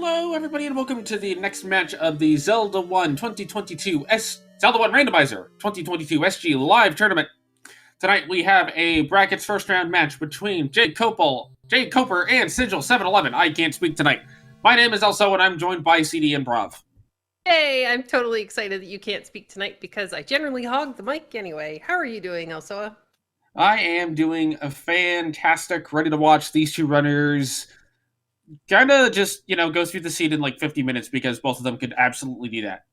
Hello, everybody, and welcome to the next match of the Zelda 1 2022 Zelda 1 Randomizer 2022 SG Live Tournament. Tonight we have a brackets first round match between jkoper and Sigil711. I can't speak tonight. My name is Elso, and I'm joined by CD Improv. Hey, I'm totally excited that you can't speak tonight because I generally hog the mic anyway. How are you doing, Elsoa? I am doing a fantastic, ready to watch these two runners kind of just, go through the scene in like 50 minutes because both of them could absolutely do that.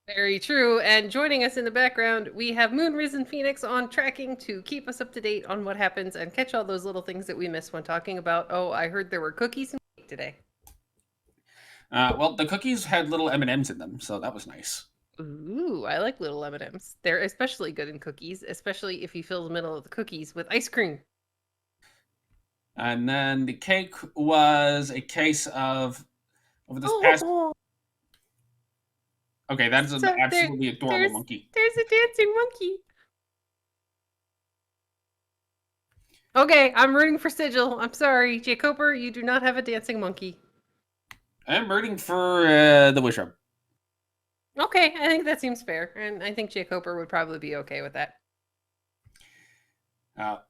Very true. And joining us in the background, we have Moon Risen Phoenix on tracking to keep us up to date on what happens and catch all those little things that we miss when talking about, oh, I heard there were cookies and cake today. Well, the cookies had little M&Ms in them, so that was nice. Ooh, I like little M&Ms. They're especially good in cookies, especially if you fill the middle of the cookies with ice cream. And then the cake was a case of over this past. Okay, that is an absolutely adorable monkey. There's a dancing monkey. Okay, I'm rooting for Sigil. I'm sorry, jkoper, you do not have a dancing monkey. I'm rooting for the Wishrobe. Okay, I think that seems fair, and I think jkoper would probably be okay with that.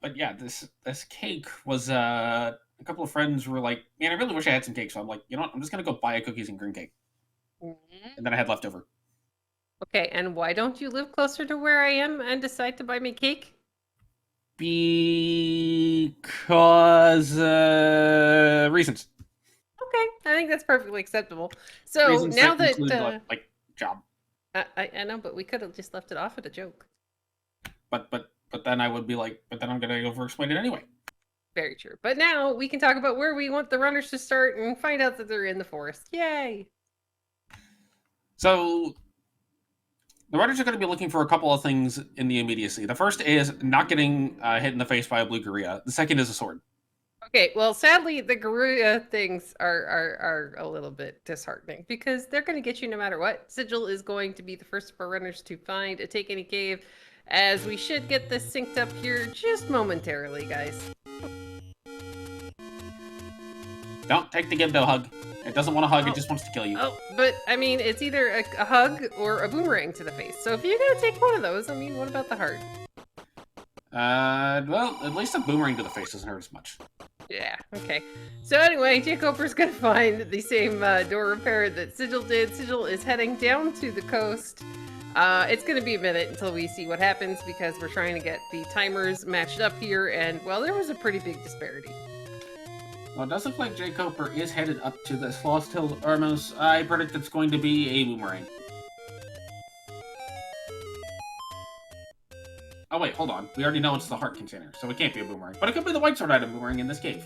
But yeah, this cake was a couple of friends were like, man, I really wish I had some cake. So I'm like, you know what? I'm just gonna go buy a cookies and cream cake, and then I had leftover. Okay, and why don't you live closer to where I am and decide to buy me cake? Because reasons. Okay, I think that's perfectly acceptable. So reasons now that include, like job. I know, but we could have just left it off at a joke. But then I would be like, but then I'm gonna over-explain it anyway. Very true. But now we can talk about where we want the runners to start and find out that they're in the forest. Yay! So the runners are going to be looking for a couple of things in the immediacy. The first is not getting hit in the face by a blue gorilla. The second is a sword. Okay, well, sadly, the gorilla things are a little bit disheartening because they're going to get you no matter what. Sigil is going to be the first of our runners to find a Take Any Cave, as we should get this synced up here just momentarily, guys. Don't take the Gibdo hug. It doesn't want to hug, it just wants to kill you. Oh, but, I mean, it's either a hug or a boomerang to the face. So if you're going to take one of those, I mean, what about the heart? Well, at least a boomerang to the face doesn't hurt as much. Yeah, okay. So anyway, jkoper's gonna find the same door repair that Sigil did. Sigil is heading down to the coast. It's gonna be a minute until we see what happens because we're trying to get the timers matched up here, and, well, there was a pretty big disparity. Well, it does look like jkoper is headed up to this Lost Hill Armos. I predict it's going to be a boomerang. Oh wait, hold on. We already know it's the heart container, so it can't be a boomerang. But it could be the white sword item boomerang in this cave.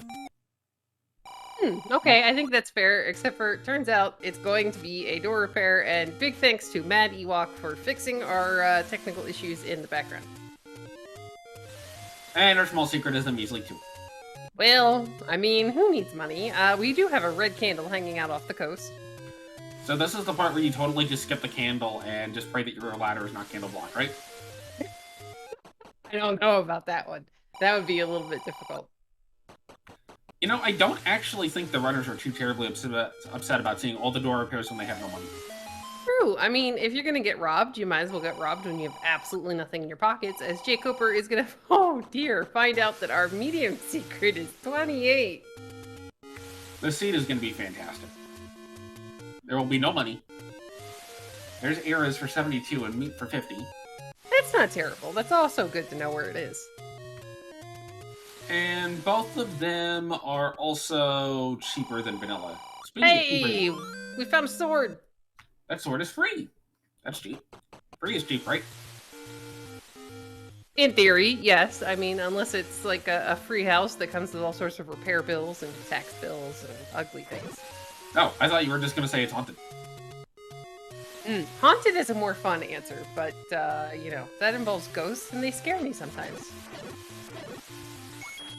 Okay, I think that's fair, except for it turns out it's going to be a door repair, and big thanks to Mad Ewok for fixing our technical issues in the background. And our small secret is the measly too. Well, I mean, who needs money? We do have a red candle hanging out off the coast. So this is the part where you totally just skip the candle and just pray that your ladder is not candle blocked, right? I don't know about that one. That would be a little bit difficult. You know, I don't actually think the runners are too terribly upset about seeing all the door repairs when they have no money. True. I mean, if you're going to get robbed, you might as well get robbed when you have absolutely nothing in your pockets, as jkoper is going to, oh dear, find out that our medium secret is 28. This seed is going to be fantastic. There will be no money. There's eras for 72 and meat for 50. That's not terrible. That's also good to know where it is. And both of them are also cheaper than vanilla. Hey! We found a sword! That sword is free. That's cheap. Free is cheap, right? In theory, yes. I mean, unless it's like a free house that comes with all sorts of repair bills and tax bills and ugly things. Oh, I thought you were just going to say it's haunted. Haunted is a more fun answer, but, you know, that involves ghosts, and they scare me sometimes.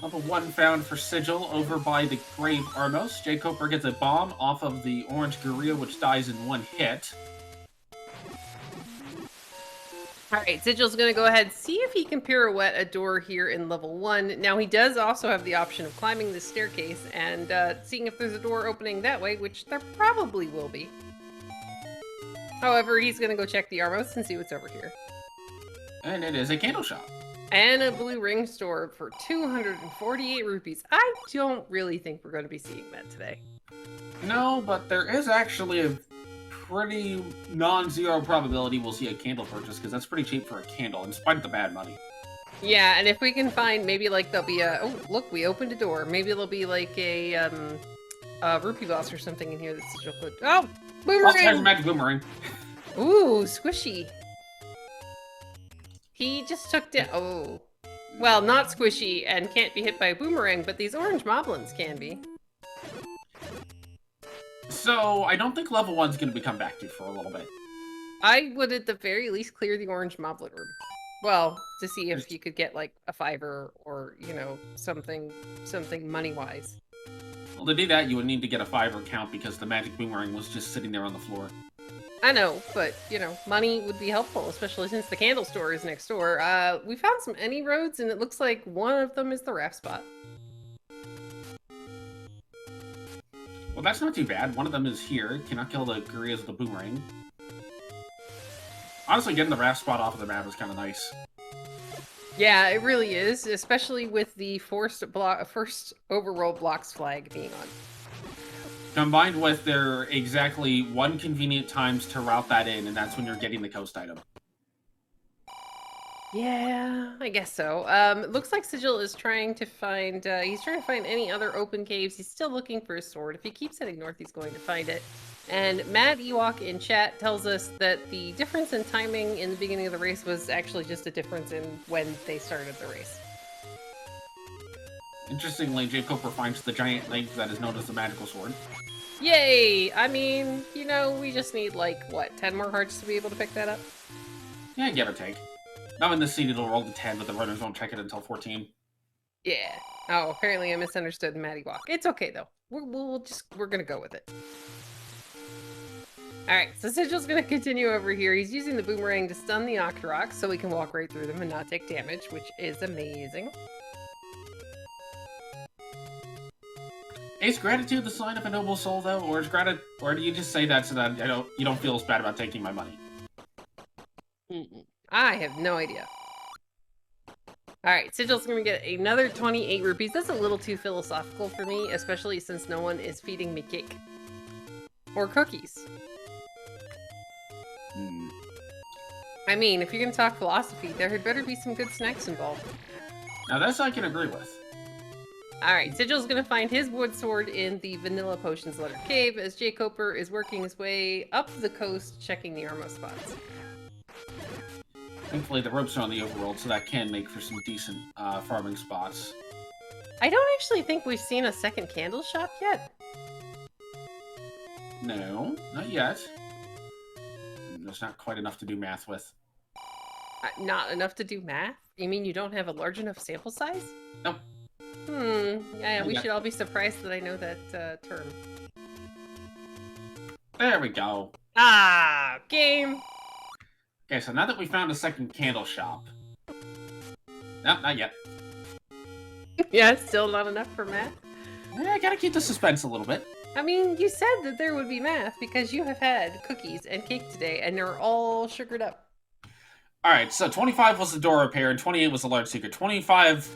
Level 1 found for Sigil over by the Grave Armos. jkoper gets a bomb off of the orange gorilla, which dies in one hit. Alright, Sigil's gonna go ahead and see if he can pirouette a door here in level 1. Now, he does also have the option of climbing this staircase and seeing if there's a door opening that way, which there probably will be. However, he's gonna go check the Armos and see what's over here. And it is a candle shop. And a blue ring store for 248 rupees. I don't really think we're going to be seeing that today. No, but there is actually a pretty non-zero probability we'll see a candle purchase, because that's pretty cheap for a candle, in spite of the bad money. Yeah, and if we can find, maybe like there'll be a, oh, look, we opened a door. Maybe there'll be like a rupee boss or something in here that's Sigil could, oh, boomerang! Also has a magic boomerang. Ooh, squishy. He just took down, oh. Well, not squishy and can't be hit by a boomerang, but these orange moblins can be. So, I don't think level 1's going to become back to for a little bit. I would at the very least clear the orange moblin room. Well, to see if you could get like a $5 or, you know, something money-wise. Well, to do that, you would need to get a $5 count because the magic boomerang was just sitting there on the floor. I know, but, you know, money would be helpful, especially since the candle store is next door. We found some any roads, and it looks like one of them is the raft spot. Well, that's not too bad. One of them is here. Cannot kill the gorillas with the boomerang. Honestly, getting the raft spot off of the map is kind of nice. Yeah, it really is, especially with the first Overworld blocks flag being on. Combined with their exactly one convenient times to route that in, and that's when you're getting the coast item. Yeah, I guess so. It looks like Sigil is trying to find, he's trying to find any other open caves. He's still looking for his sword. If he keeps heading north, he's going to find it. And Mad Ewok in chat tells us that the difference in timing in the beginning of the race was actually just a difference in when they started the race. Interestingly, jkoper finds the giant knife that is known as the magical sword. Yay! I mean, you know, we just need, like, what, 10 more hearts to be able to pick that up? Yeah, give or take. Now in this seed, it'll roll to 10, but the runners won't check it until 14. Yeah. Oh, apparently I misunderstood Matty Walk. It's okay, though. We're gonna go with it. Alright, so Sigil's gonna continue over here. He's using the boomerang to stun the Octoroks so we can walk right through them and not take damage, which is amazing. Is gratitude the sign of a noble soul, though, or do you just say that so that you don't feel as bad about taking my money? I have no idea. Alright, Sigil's gonna get another 28 rupees. That's a little too philosophical for me, especially since no one is feeding me cake. Or cookies. I mean, if you're gonna talk philosophy, there had better be some good snacks involved. Now this I can agree with. Alright, Sigil's gonna find his wood sword in the Vanilla Potions Letter Cave as jkoper is working his way up the coast checking the Armo spots. Thankfully, the ropes are on the overworld, so that can make for some decent farming spots. I don't actually think we've seen a second candle shop yet. No, not yet. There's not quite enough to do math with. Not enough to do math? You mean you don't have a large enough sample size? Nope. Yeah, we should all be surprised that I know that term. There we go. Ah, game! Okay, so now that we found a second candle shop... No, not yet. Yeah, still not enough for math? I gotta keep the suspense a little bit. I mean, you said that there would be math because you have had cookies and cake today, and they're all sugared up. Alright, so 25 was the door repair, and 28 was the large secret. 25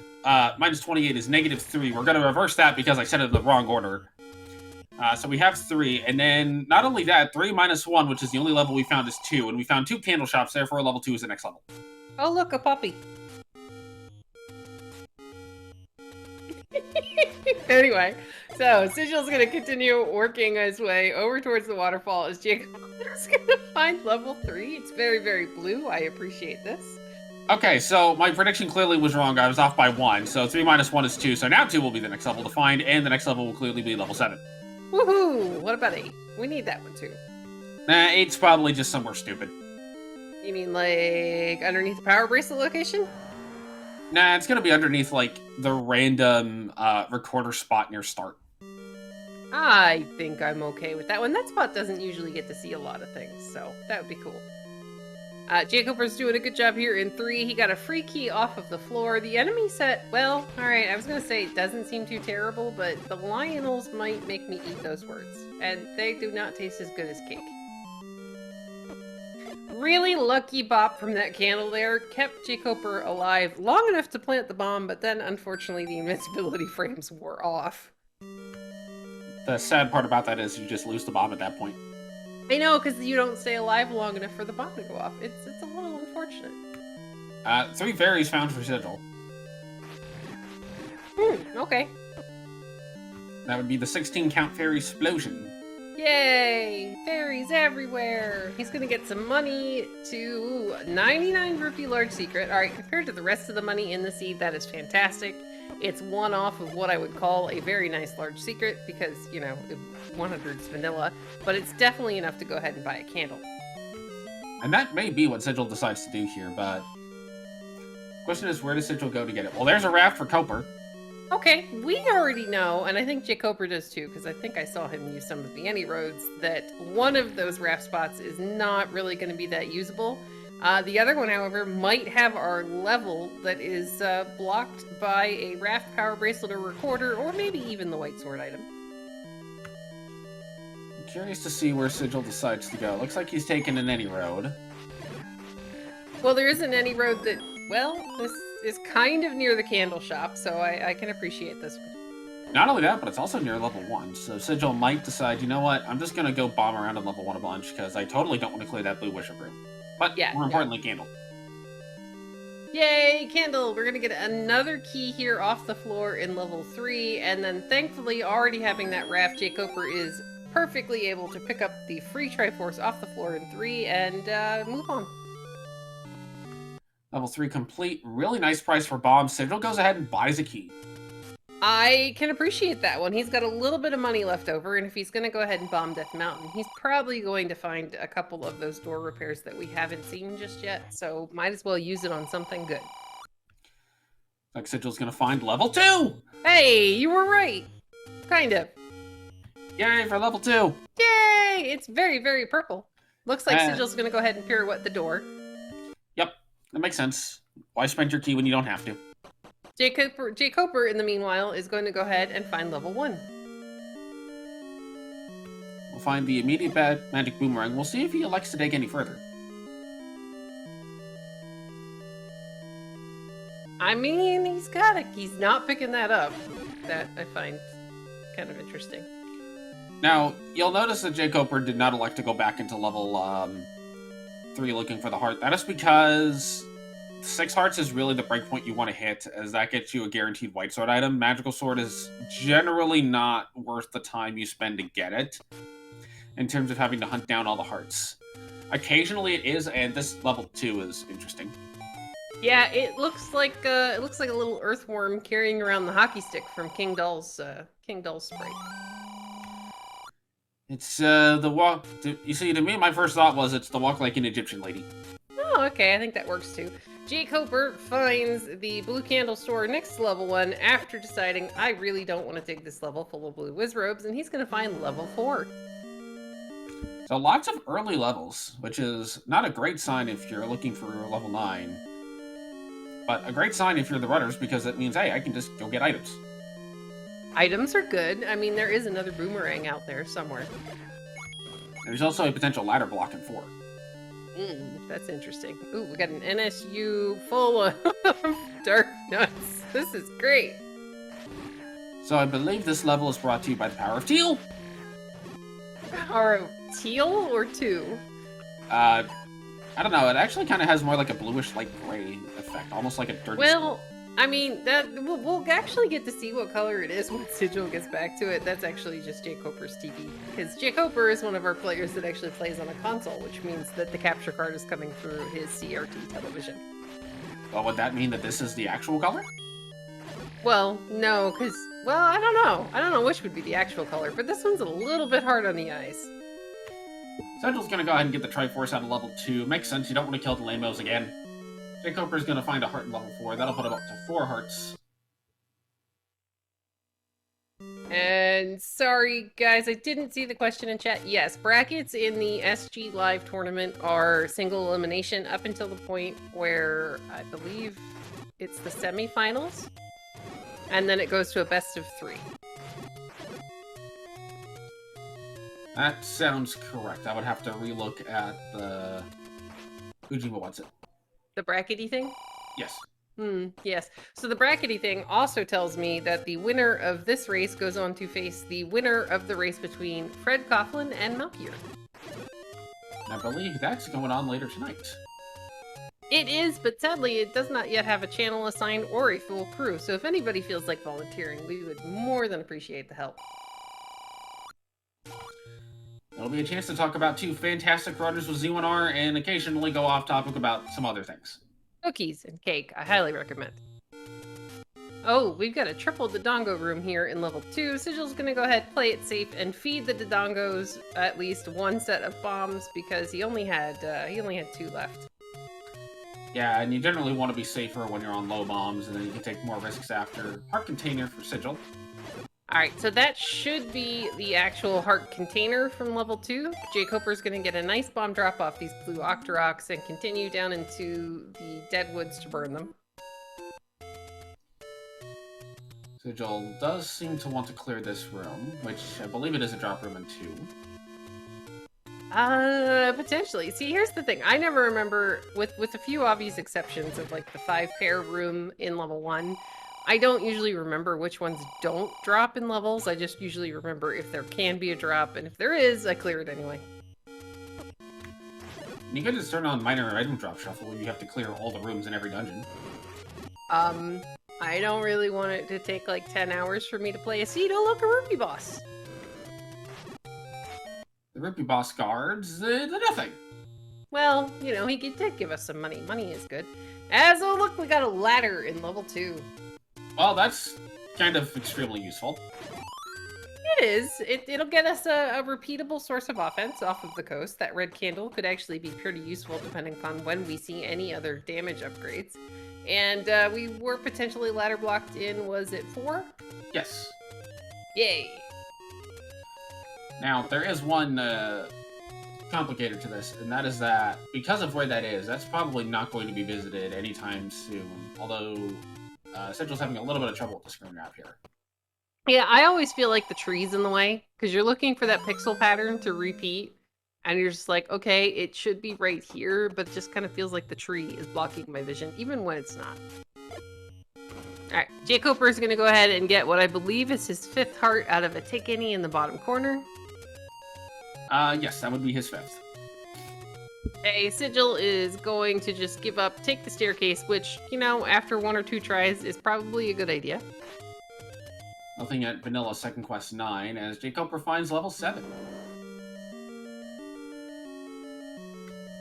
minus 28 is -3. We're gonna reverse that because I said it in the wrong order. So we have 3, and then not only that, 3 minus 1, which is the only level we found, is 2, and we found 2 candle shops, therefore level 2 is the next level. Oh, look, a puppy. Anyway, so Sigil's gonna continue working his way over towards the waterfall as Jacob's gonna find level 3. It's very, very blue. I appreciate this. Okay, so my prediction clearly was wrong. I was off by 1, so 3 minus 1 is 2, so now 2 will be the next level to find, and the next level will clearly be level 7. Woohoo! What about 8? We need that one too. Nah, 8's probably just somewhere stupid. You mean like underneath the power bracelet location? Nah, it's gonna be underneath, like, the random recorder spot near start. I think I'm okay with that one. That spot doesn't usually get to see a lot of things, so that would be cool. jkoper's doing a good job here in 3. He got a free key off of the floor. The enemy set, well, alright, I was gonna say it doesn't seem too terrible, but the Lionels might make me eat those words. And they do not taste as good as cake. Really lucky bop from that candle there. Kept jkoper alive long enough to plant the bomb, but then unfortunately the invincibility frames wore off. The sad part about that is you just lose the bomb at that point. I know, because you don't stay alive long enough for the bomb to go off. It's a little unfortunate. 3 fairies found for Sigil. Okay. That would be the 16 count fairy explosion. Yay! Fairies everywhere! He's gonna get some money to 99 rupee large secret. Alright, compared to the rest of the money in the seed, that is fantastic. It's one off of what I would call a very nice large secret because, you know, 100's vanilla, but it's definitely enough to go ahead and buy a candle. And that may be what Sigil decides to do here, but the question is, where does Sigil go to get it? Well, there's a raft for Koper. Okay, we already know, and I think jkoper does too, because I think I saw him use some of the any roads, that one of those raft spots is not really going to be that usable. The other one, however, might have our level that is blocked by a raft power bracelet or recorder, or maybe even the white sword item. I'm curious to see where Sigil decides to go. Looks like he's taken an any road. Well, there is an any road that, well, this is kind of near the candle shop, so I can appreciate this one. Not only that, but it's also near level 1, so Sigil might decide, you know what, I'm just going to go bomb around on level 1 a bunch, because I totally don't want to clear that blue wisher room. But, yeah, more importantly, candle. Yay, candle! We're gonna get another key here off the floor in level 3, and then thankfully, already having that raft, jkoper is perfectly able to pick up the free Triforce off the floor in 3 and move on. Level 3 complete. Really nice price for bombs. Sigil goes ahead and buys a key. I can appreciate that one. He's got a little bit of money left over, and if he's going to go ahead and bomb Death Mountain, he's probably going to find a couple of those door repairs that we haven't seen just yet, so might as well use it on something good. Like Sigil's going to find level 2! Hey, you were right! Kind of. Yay for level 2! Yay! It's very, very purple. Looks like Sigil's going to go ahead and pirouette the door. Yep, that makes sense. Why spend your key when you don't have to? jkoper, in the meanwhile, is going to go ahead and find level 1. We'll find the immediate bad magic boomerang. We'll see if he elects to dig any further. I mean, he's not picking that up. That I find kind of interesting. Now, you'll notice that jkoper did not elect to go back into level 3 looking for the heart. That is because 6 hearts is really the breakpoint you want to hit, as that gets you a guaranteed white sword item. Magical sword is generally not worth the time you spend to get it, in terms of having to hunt down all the hearts. Occasionally it is, and this level 2 is interesting. Yeah, it looks like a little earthworm carrying around the hockey stick from King Doll's sprite. It's the walk. You see, to me, my first thought was it's the walk like an Egyptian lady. Oh, okay, I think that works too. jkoper finds the blue candle store next to level 1 after deciding, I really don't want to dig this level full of blue whiz robes, and he's going to find level 4. So lots of early levels, which is not a great sign if you're looking for level 9. But a great sign if you're the runners, because it means, hey, I can just go get items. Items are good. I mean, there is another boomerang out there somewhere. There's also a potential ladder block in 4. That's interesting. Ooh, we got an NSU full of dark nuts. This is great. So I believe this level is brought to you by the power of teal. Power of teal or 2? I don't know. It actually kind of has more like a bluish light gray effect, almost like a dirty. Well, I mean, that we'll actually get to see what color it is when Sigil gets back to it. That's actually just jkoper's TV. Because jkoper is one of our players that actually plays on a console, which means that the capture card is coming through his CRT television. Well, would that mean that this is the actual color? Well, no, because, well, I don't know. I don't know which would be the actual color, but this one's a little bit hard on the eyes. Sigil's gonna go ahead and get the Triforce out of level 2. Makes sense, you don't want to kill the lamos again. jkoper's gonna find a heart in level 4. That'll put him up to 4 hearts. And sorry, guys, I didn't see the question in chat. Yes, brackets in the SG Live tournament are single elimination up until the point where I believe it's the semifinals. And then it goes to a best of 3. That sounds correct. I would have to relook at the... Ujima wants it. The brackety thing? Yes. Yes. So the brackety thing also tells me that the winner of this race goes on to face the winner of the race between Fred Coughlin and Malkier. I believe that's going on later tonight. It is, but sadly it does not yet have a channel assigned or a full crew, so if anybody feels like volunteering, we would more than appreciate the help. There'll be a chance to talk about 2 fantastic runners with Z1R and occasionally go off topic about some other things. Cookies and cake, I highly recommend. Oh, we've got a triple Dodongo room here in level 2. Sigil's gonna go ahead, play it safe, and feed the Dodongos at least 1 set of bombs because he only had 2 left. Yeah, and you generally want to be safer when you're on low bombs, and then you can take more risks after. Heart container for Sigil. Alright, so that should be the actual heart container from level 2. jkoper's gonna get a nice bomb drop off these blue Octoroks and continue down into the Deadwoods to burn them. Sigil does seem to want to clear this room, which I believe it is a drop room in 2. Potentially. See, here's the thing. I never remember, with a few obvious exceptions of like the 5-pair room in level 1, I don't usually remember which ones don't drop in levels. I just usually remember if there can be a drop, and if there is, I clear it anyway. You could just turn on minor item drop shuffle, where you have to clear all the rooms in every dungeon. I don't really want it to take like 10 hours for me to play a seed. Oh, look, a rupee boss! The rupee boss guards, they're nothing. Well, you know, he did give us some money. Money is good. As, oh look, we got a ladder in level 2. Well, that's kind of extremely useful. It is. It'll get us a repeatable source of offense off of the coast. That red candle could actually be pretty useful depending upon when we see any other damage upgrades. And we were potentially ladder blocked in, was it 4? Yes. Yay. Now, there is one complicator to this, and that is that because of where that is, that's probably not going to be visited anytime soon. Although, Sigil's having a little bit of trouble with the screen wrap here. Yeah, I always feel like the tree's in the way, because you're looking for that pixel pattern to repeat, and you're just like, okay, it should be right here, but it just kind of feels like the tree is blocking my vision, even when it's not. Alright, jkoper is going to go ahead and get what I believe is his 5th heart out of a take any in the bottom corner. Yes, that would be his 5th. Okay, Sigil is going to just give up, take the staircase, which, you know, after 1 or 2 tries is probably a good idea. Nothing at Vanilla Second Quest 9, as jkoper finds level 7.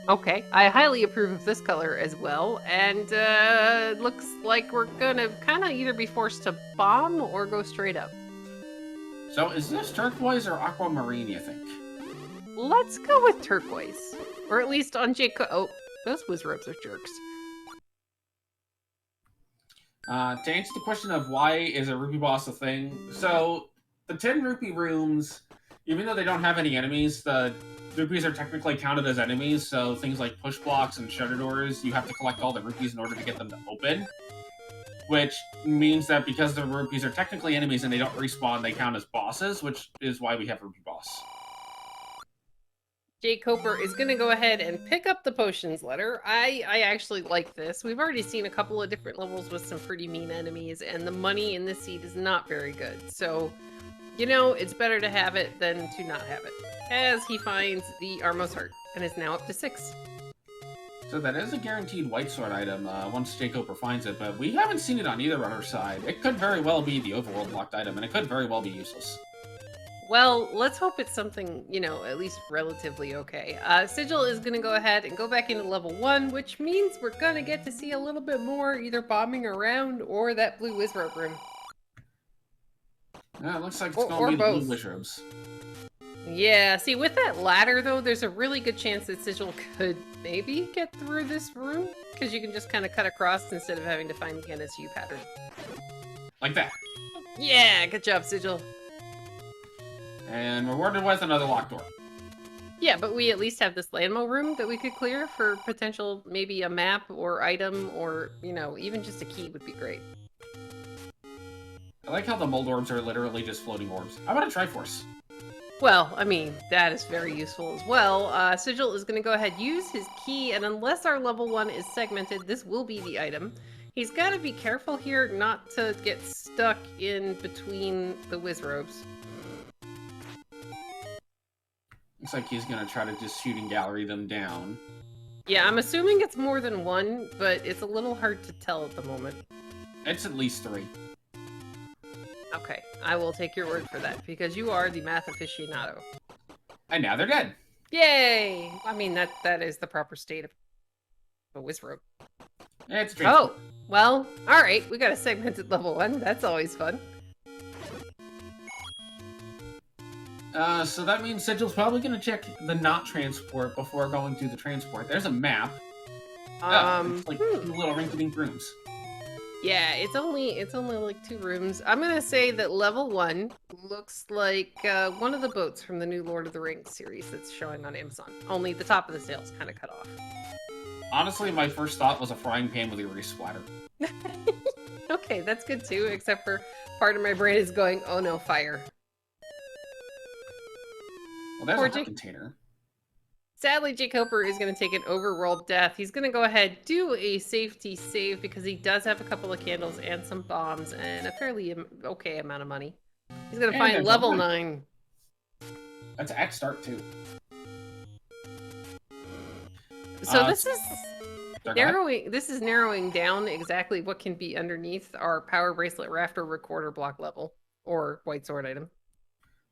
Okay, I highly approve of this color as well, and looks like we're gonna kind of either be forced to bomb or go straight up. So, is this turquoise or aquamarine, you think? Let's go with turquoise. Or at least on oh, those wizards are jerks. To answer the question of why is a rupee boss a thing, so the 10 rupee rooms, even though they don't have any enemies, the rupees are technically counted as enemies, so things like push blocks and shutter doors, you have to collect all the rupees in order to get them to open. Which means that because the rupees are technically enemies and they don't respawn, they count as bosses, which is why we have rupee boss. jkoper is going to go ahead and pick up the potions letter. I actually like this. We've already seen a couple of different levels with some pretty mean enemies, and the money in this seed is not very good. So, you know, it's better to have it than to not have it. As he finds the Armos heart, and is now up to 6. So that is a guaranteed white sword item once jkoper finds it, but we haven't seen it on either runner's side. It could very well be the Overworld locked item, and it could very well be useless. Well, let's hope it's something, you know, at least relatively okay. Sigil is going to go ahead and go back into level 1, which means we're going to get to see a little bit more either bombing around or that blue wizard room. Yeah, it looks like it's going to be the blue wizards. Yeah, see, with that ladder, though, there's a really good chance that Sigil could maybe get through this room, because you can just kind of cut across instead of having to find the NSU pattern. Like that. Yeah, good job, Sigil. And rewarded with another locked door. Yeah, but we at least have this landmo room that we could clear for potential, maybe a map or item or, you know, even just a key would be great. I like how the mold orbs are literally just floating orbs. How about a Triforce? Well, I mean, that is very useful as well. Sigil is going to go ahead, use his key, and unless our level 1 is segmented, this will be the item. He's got to be careful here not to get stuck in between the Wizrobes. Looks like he's gonna try to just shooting gallery them down. Yeah, I'm assuming it's more than one, but it's a little hard to tell at the moment. It's at least 3. Okay, I will take your word for that, because you are the math aficionado. And now they're dead. Yay! I mean, that is the proper state of a Wizrobe. It's Oh, well, alright, we got a segmented level 1. That's always fun. So that means Sigil's probably gonna check the not transport before going to the transport. There's a map. It's like 2 little rinky-dink rooms. Yeah, it's only like 2 rooms. I'm gonna say that level 1 looks like one of the boats from the new Lord of the Rings series that's showing on Amazon. Only the top of the sail's kind of cut off. Honestly, my first thought was a frying pan with erase splatter. Okay, that's good too, except for part of my brain is going, oh no, fire. Well, there's a heart container. Sadly, jkoper is going to take an overworld death. He's going to go ahead, do a safety save, because he does have a couple of candles and some bombs and a fairly okay amount of money. He's going to find level 9. That's at start, too. So this is narrowing down exactly what can be underneath our power bracelet rafter recorder block level, or white sword item.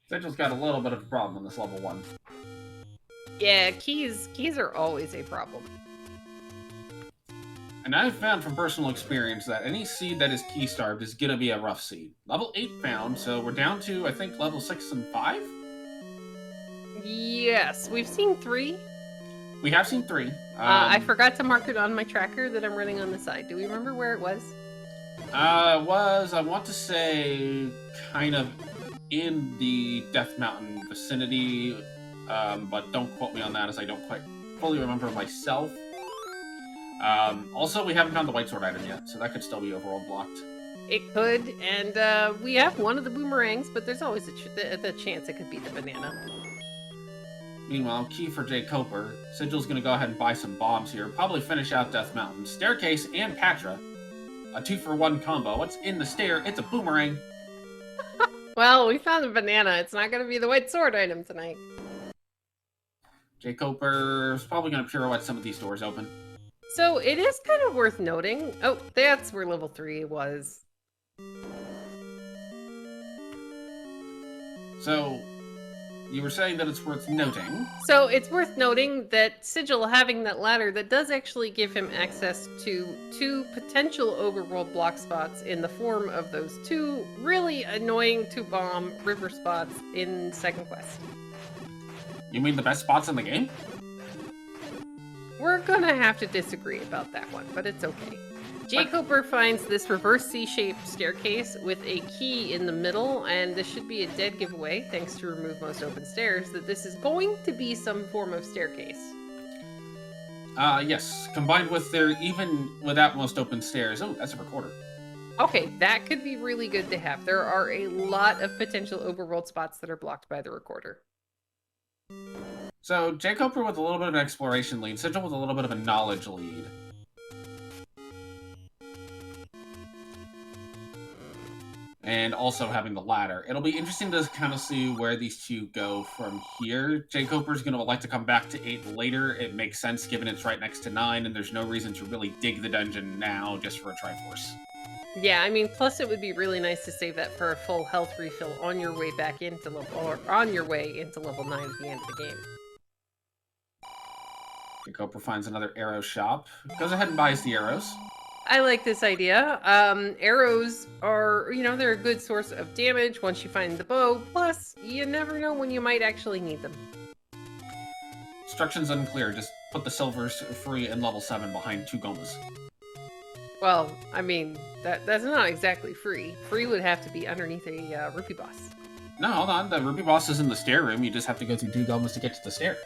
Sigil's got a little bit of a problem on this level 1. Yeah, keys are always a problem. And I've found from personal experience that any seed that is key starved is gonna be a rough seed. Level 8 found, so we're down to, I think, level 6 and 5? Yes, we've seen 3. We have seen 3. I forgot to mark it on my tracker that I'm running on the side. Do we remember where it was? I want to say, kind of in the Death Mountain vicinity, but don't quote me on that as I don't quite fully remember myself. Also, we haven't found the white sword item yet, so that could still be overworld blocked. It could, and we have one of the boomerangs, but there's always the chance it could be the banana. Meanwhile, key for jkoper. Sigil's gonna go ahead and buy some bombs here, probably finish out Death Mountain. Staircase and Patra. A 2-for-1 combo. What's in the stair? It's a boomerang. Well, we found a banana. It's not going to be the white sword item tonight. jkoper's probably going to pirouette some of these doors open. So it is kind of worth noting. Oh, that's where level 3 was. So, you were saying that it's worth noting. So it's worth noting that Sigil having that ladder, that does actually give him access to 2 potential overworld block spots in the form of those 2 really annoying to bomb river spots in second quest. You mean the best spots in the game? We're gonna have to disagree about that one, but it's okay. jkoper finds this reverse C-shaped staircase with a key in the middle, and this should be a dead giveaway, thanks to remove most open stairs, that this is going to be some form of staircase. Yes. Combined with their, even without most open stairs. Oh, that's a recorder. Okay, that could be really good to have. There are a lot of potential overworld spots that are blocked by the recorder. So, jkoper with a little bit of an exploration lead, Sigil with a little bit of a knowledge lead. And also having the ladder. It'll be interesting to kind of see where these 2 go from here. jkoper's going to like to come back to 8 later. It makes sense given it's right next to 9, and there's no reason to really dig the dungeon now just for a Triforce. Yeah, I mean, plus it would be really nice to save that for a full health refill on your way back into level, or on your way into level 9 at the end of the game. jkoper finds another arrow shop. Goes ahead and buys the arrows. I like this idea. Arrows are, you know, they're a good source of damage once you find the bow. Plus, you never know when you might actually need them. Instructions unclear. Just put the silvers free in level 7 behind 2 gomas. Well, I mean, that's not exactly free. Free would have to be underneath a rupee boss. No, hold on. The Ruby boss is in the stair room. You just have to go through 2 goblins to get to the stair.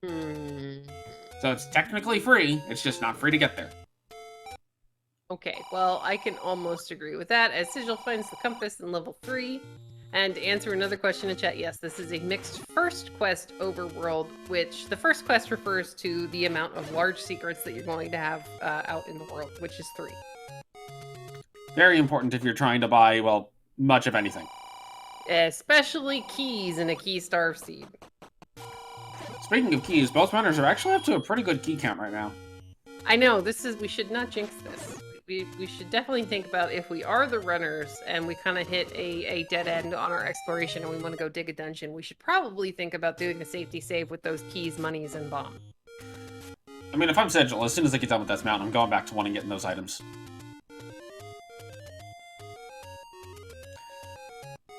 So it's technically free. It's just not free to get there. Okay, well, I can almost agree with that, as Sigil finds the compass in level 3. And to answer another question in chat, yes, this is a mixed first quest overworld, which the first quest refers to the amount of large secrets that you're going to have out in the world, which is 3. Very important if you're trying to buy, well, much of anything. Especially keys in a key star seed. Speaking of keys, both runners are actually up to a pretty good key count right now. I know, we should not jinx this. We should definitely think about if we are the runners and we kind of hit a dead end on our exploration and we want to go dig a dungeon, we should probably think about doing a safety save with those keys, monies, and bomb. I mean, if I'm Sigil, as soon as I get done with this mountain, I'm going back to wanting to get in those items.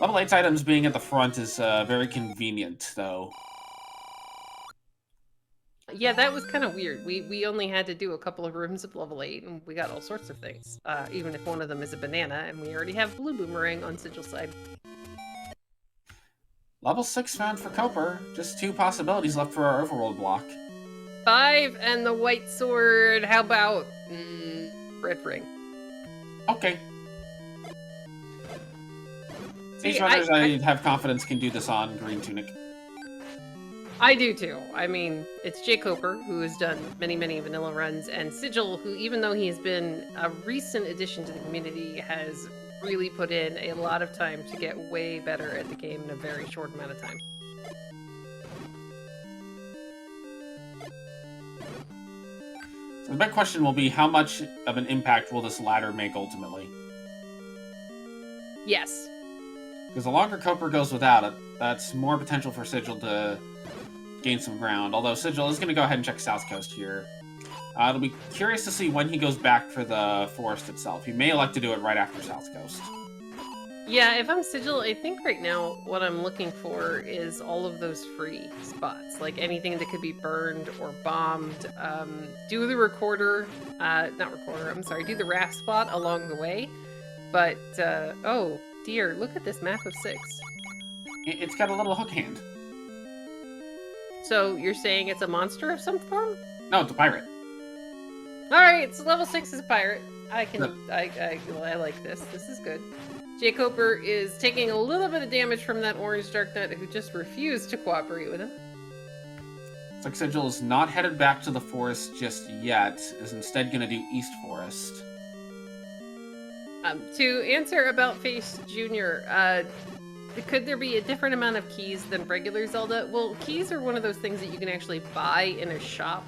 Level 8's items being at the front is very convenient, though. Yeah, that was kind of weird. We only had to do a couple of rooms of level 8, and we got all sorts of things. Even if one of them is a banana, and we already have Blue Boomerang on Sigil's side. Level 6 found for jkoper. Just 2 possibilities left for our Overworld block. 5 and the white sword. How about red ring? Okay. These runners I have confidence can do this on green tunic. I do too. I mean, it's jkoper, who has done many, many vanilla runs, and Sigil, who, even though he has been a recent addition to the community, has really put in a lot of time to get way better at the game in a very short amount of time. So the big question will be, how much of an impact will this ladder make ultimately? Yes. Because the longer jkoper goes without it, that's more potential for Sigil to gain some ground. Although Sigil is going to go ahead and check South Coast here. It'll be curious to see when he goes back for the forest itself. He may elect to do it right after South Coast. Yeah, if I'm Sigil, I think right now what I'm looking for is all of those free spots. Like anything that could be burned or bombed. Do the recorder, do the raft spot along the way. But, oh dear, look at this map of 6. It's got a little hook hand. So you're saying it's a monster of some form? No, it's a pirate. Alright, so level 6 is a pirate. I like this. This is good. jkoper is taking a little bit of damage from that orange Dark Knight who just refused to cooperate with him. Looks like Sigil is not headed back to the forest just yet, is instead going to do East Forest. To answer about Face Jr., could there be a different amount of keys than regular Zelda? Well, keys are one of those things that you can actually buy in a shop.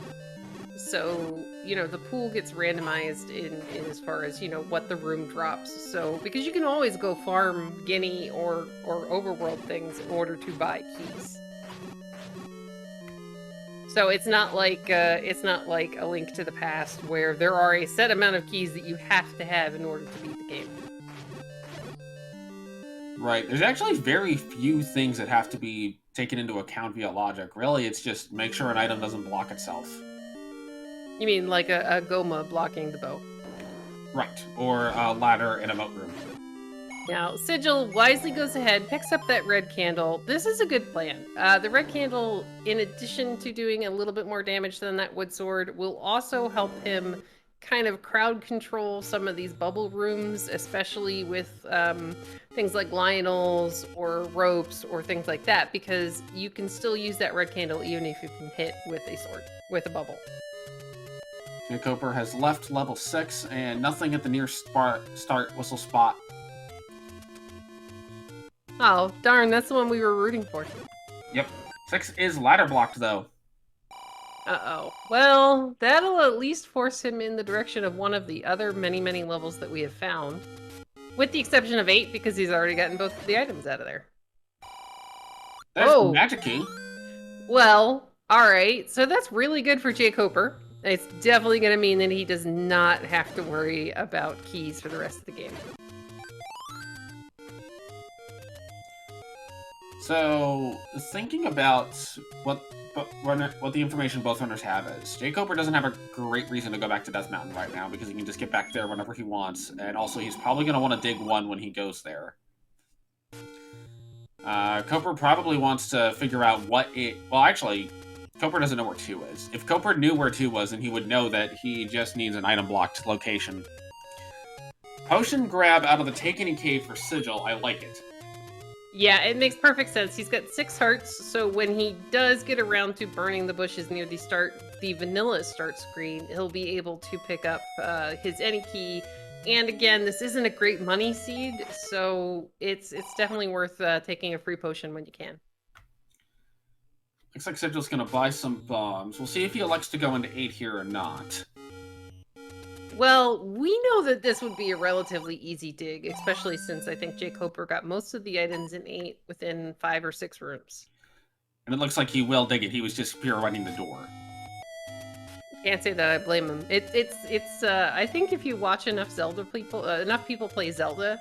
So, you know, the pool gets randomized in as far as, you know, what the room drops. So, because you can always go farm Guinea or Overworld things in order to buy keys. So it's not like a Link to the Past where there are a set amount of keys that you have to have in order to beat the game. Right. There's actually very few things that have to be taken into account via logic. Really, it's just make sure an item doesn't block itself. You mean like a Goma blocking the bow? Right. Or a ladder in a moat room. Now, Sigil wisely goes ahead, picks up that red candle. This is a good plan. The red candle, in addition to doing a little bit more damage than that wood sword, will also help him kind of crowd control some of these bubble rooms, especially with things like Lionels or ropes or things like that, because you can still use that red candle even if you've been hit with a sword, with a bubble. jkoper has left level 6 and nothing at the near start whistle spot. Oh, darn, that's the one we were rooting for. Yep. 6 is ladder blocked, though. Uh-oh. Well, that'll at least force him in the direction of one of the other many, many levels that we have found. With the exception of 8, because he's already gotten both of the items out of there. There's the magic key. Well, alright. So that's really good for jkoper. It's definitely going to mean that he does not have to worry about keys for the rest of the game. So, thinking about what the information both runners have is, jkoper doesn't have a great reason to go back to Death Mountain right now, because he can just get back there whenever he wants, and also he's probably going to want to dig 1 when he goes there. Koper probably wants to figure out what it... Well, actually, Koper doesn't know where 2 is. If Koper knew where 2 was, then he would know that he just needs an item-blocked location. Potion grab out of the Take Any Cave for Sigil. I like it. Yeah, it makes perfect sense. He's got 6 hearts, so when he does get around to burning the bushes near the vanilla start screen, he'll be able to pick up his any key. And again, this isn't a great money seed, so it's definitely worth taking a free potion when you can. Looks like Sigil's gonna buy some bombs. We'll see if he elects to go into 8 here or not. Well, we know that this would be a relatively easy dig, especially since I think jkoper got most of the items in 8 within 5 or 6 rooms. And it looks like he will dig it. He was just pirouetting the door. Can't say that I blame him. It's I think if you watch enough Zelda people, enough people play Zelda,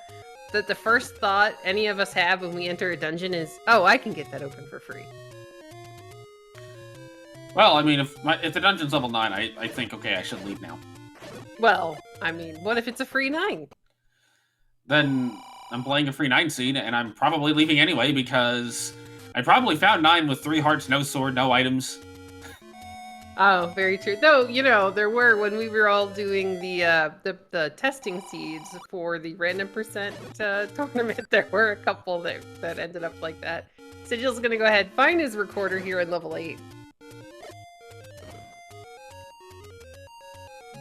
that the first thought any of us have when we enter a dungeon is, oh, I can get that open for free. Well, I mean, if the dungeon's level 9, I think, okay, I should leave now. Well, I mean, what if it's a free 9? Then I'm playing a free 9 seed, and I'm probably leaving anyway, because I probably found 9 with 3 hearts, no sword, no items. Oh, very true. Though, you know, there were, when we were all doing the testing seeds for the random percent tournament, there were a couple that ended up like that. Sigil's gonna go ahead and find his recorder here at level 8.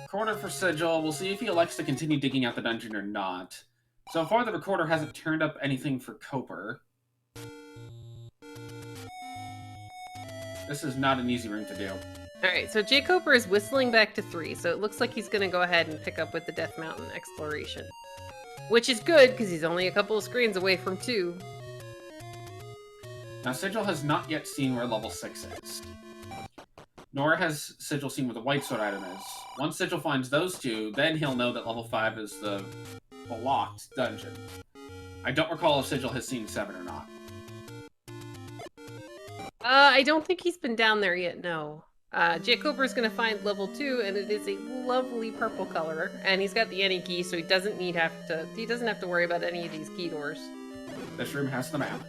Recorder for Sigil. We'll see if he elects to continue digging out the dungeon or not. So far, the recorder hasn't turned up anything for Koper. This is not an easy room to do. Alright, so jkoper is whistling back to 3, so it looks like he's gonna go ahead and pick up with the Death Mountain exploration. Which is good, because he's only a couple of screens away from 2. Now, Sigil has not yet seen where level 6 is. Nor has Sigil seen where the white sword item is. Once Sigil finds those 2, then he'll know that level 5 is the locked dungeon. I don't recall if Sigil has seen 7 or not. I don't think he's been down there yet, no. jkoper is going to find level 2, and it is a lovely purple color. And he's got the any key, so he doesn't have to worry about any of these key doors. This room has the map.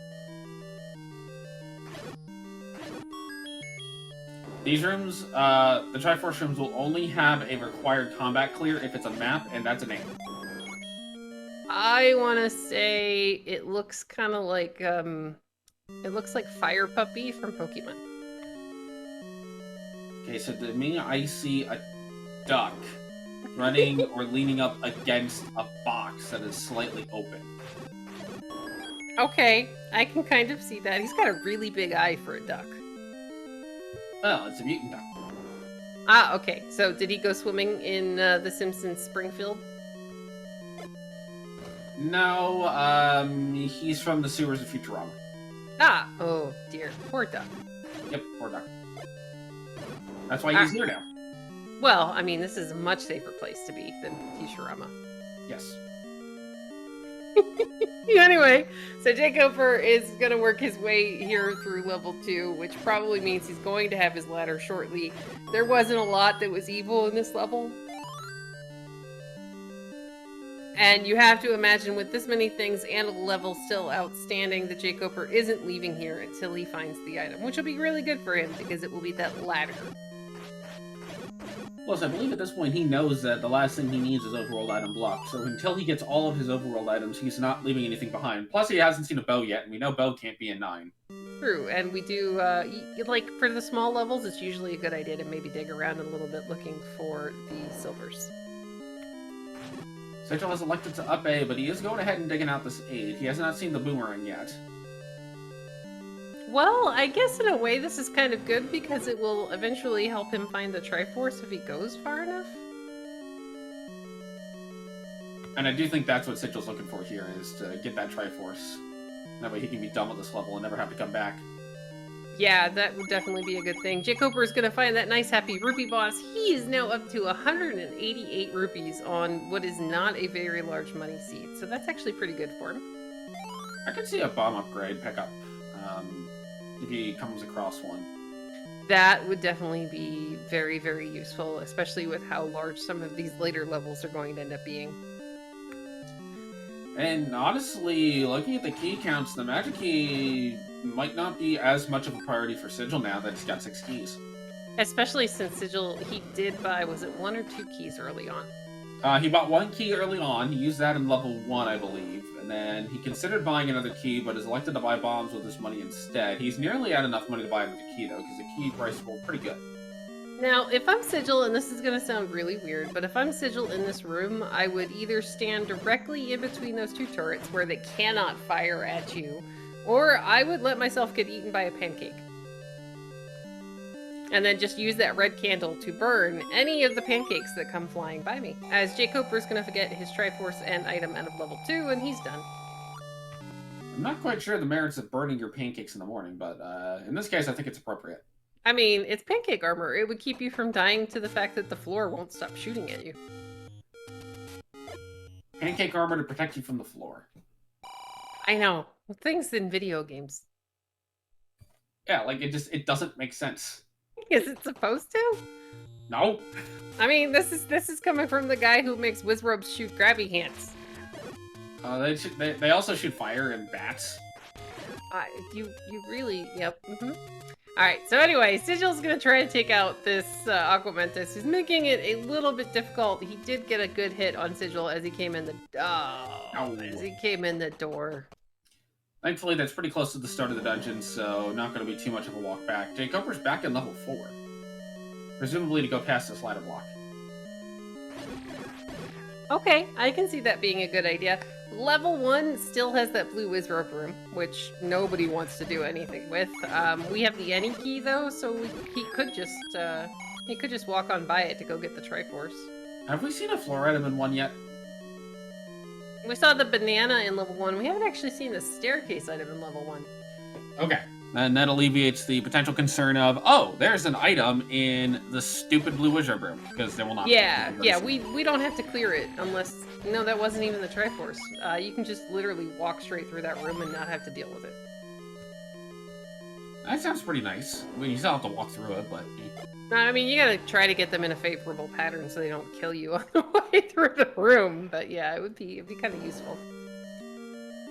These rooms, the Triforce rooms will only have a required combat clear if it's a map, and that's an 8. I want to say it looks kind of like, it looks like Fire Puppy from Pokemon. Okay, so to me, I see a duck running or leaning up against a box that is slightly open. Okay, I can kind of see that. He's got a really big eye for a duck. Well, it's a mutant duck. Ah, okay. So did he go swimming in The Simpsons Springfield? No, he's from the sewers of Futurama. Ah, oh dear. Poor duck. Yep, poor duck. That's why he's here now. Well, I mean, this is a much safer place to be than Futurama. Yes. Anyway, so jkoper is going to work his way here through level 2, which probably means he's going to have his ladder shortly. There wasn't a lot that was evil in this level. And you have to imagine with this many things and a level still outstanding, that jkoper isn't leaving here until he finds the item, which will be really good for him because it will be that ladder. Plus, I believe at this point he knows that the last thing he needs is overworld item block, so until he gets all of his overworld items, he's not leaving anything behind. Plus, he hasn't seen a bow yet, and we know bow can't be in 9. True, and we do, like, for the small levels, it's usually a good idea to maybe dig around a little bit looking for the silvers. Sigil has elected to up A, but he is going ahead and digging out this 8. He has not seen the boomerang yet. Well, I guess in a way this is kind of good because it will eventually help him find the Triforce if he goes far enough. And I do think that's what Sigil's looking for here, is to get that Triforce. That way he can be done with this level and never have to come back. Yeah, that would definitely be a good thing. jkoper is going to find that nice happy rupee boss. He is now up to 188 rupees on what is not a very large money seed, so that's actually pretty good for him. I could see a bomb upgrade pickup if he comes across one. That would definitely be very, very useful, especially with how large some of these later levels are going to end up being. And honestly, looking at the key counts, the magic key might not be as much of a priority for Sigil now that he's got 6 keys. Especially since Sigil, he did buy, was it 1 or 2 keys early on? He bought 1 key early on. He used that in level 1, I believe. And then he considered buying another key, but has elected to buy bombs with his money instead. He's nearly had enough money to buy another key, though, because the key price rolled pretty good. Now, if I'm Sigil, and this is going to sound really weird, but if I'm Sigil in this room, I would either stand directly in between those 2 turrets where they cannot fire at you, or I would let myself get eaten by a pancake. And then just use that red candle to burn any of the pancakes that come flying by me. As jkoper's going to get his Triforce and item out of level 2, and he's done. I'm not quite sure the merits of burning your pancakes in the morning, but in this case, I think it's appropriate. I mean, it's pancake armor. It would keep you from dying to the fact that the floor won't stop shooting at you. Pancake armor to protect you from the floor. I know. Things in video games. Yeah, like, it doesn't make sense. Is it supposed to? No. I mean, this is coming from the guy who makes Wizrobes shoot grabby hands. They also shoot fire and bats. You really, yep. Alright, so anyway, Sigil's gonna try to take out this Aquamentus, who's making it a little bit difficult. He did get a good hit on Sigil as he came in the door. Thankfully, that's pretty close to the start of the dungeon, so not going to be too much of a walk back. jkoper's back in level 4. Presumably to go past this ladder block. Okay, I can see that being a good idea. Level 1 still has that blue Wizrobe room, which nobody wants to do anything with. We have the any key though, so he could just walk on by it to go get the Triforce. Have we seen a floor item in 1 yet? We saw the banana in level 1. We haven't actually seen the staircase item in level 1. Okay. And that alleviates the potential concern of, oh, there's an item in the stupid blue wizard room, because there will not be. We don't have to clear it unless... No, that wasn't even the Triforce. You can just literally walk straight through that room and not have to deal with it. That sounds pretty nice. I mean, you still have to walk through it, but... I mean, you gotta try to get them in a favorable pattern so they don't kill you on the way through the room. But yeah, it'd be kind of useful.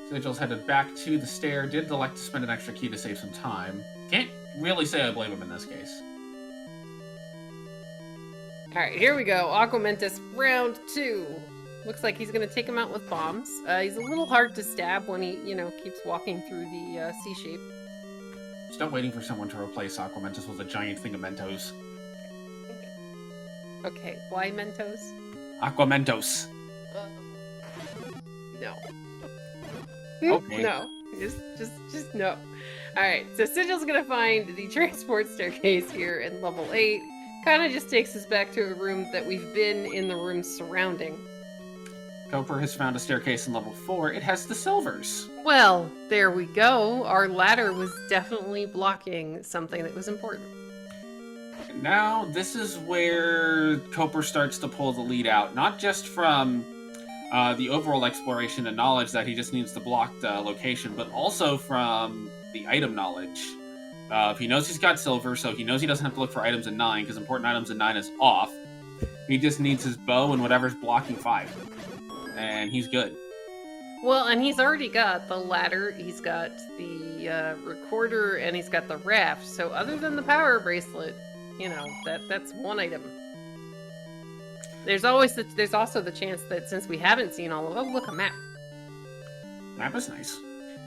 Sigil's headed back to the stair. Did elect to spend an extra key to save some time. Can't really say I blame him in this case. Alright, here we go. Aquamentus round 2. Looks like he's gonna take him out with bombs. He's a little hard to stab when he, keeps walking through the C shape. Still waiting for someone to replace Aquamentus with a giant thing of Mentos. Okay, why Mentos? Aquamentos. No. Okay. No. Just no. Alright, so Sigil's gonna find the transport staircase here in level 8. Kinda just takes us back to a room that we've been in the rooms surrounding. jkoper has found a staircase in level 4. It has the silvers. Well, there we go. Our ladder was definitely blocking something that was important. Now, this is where jkoper starts to pull the lead out, not just from the overall exploration and knowledge that he just needs to block the location, but also from the item knowledge. He knows he's got silver, so he knows he doesn't have to look for items in 9, because important items in 9 is off. He just needs his bow and whatever's blocking 5. And he's good. Well, and he's already got the ladder, he's got the recorder, and he's got the raft. So other than the power bracelet, that's one item. There's also the chance that since we haven't seen all of... Oh, look, a map. Map is nice.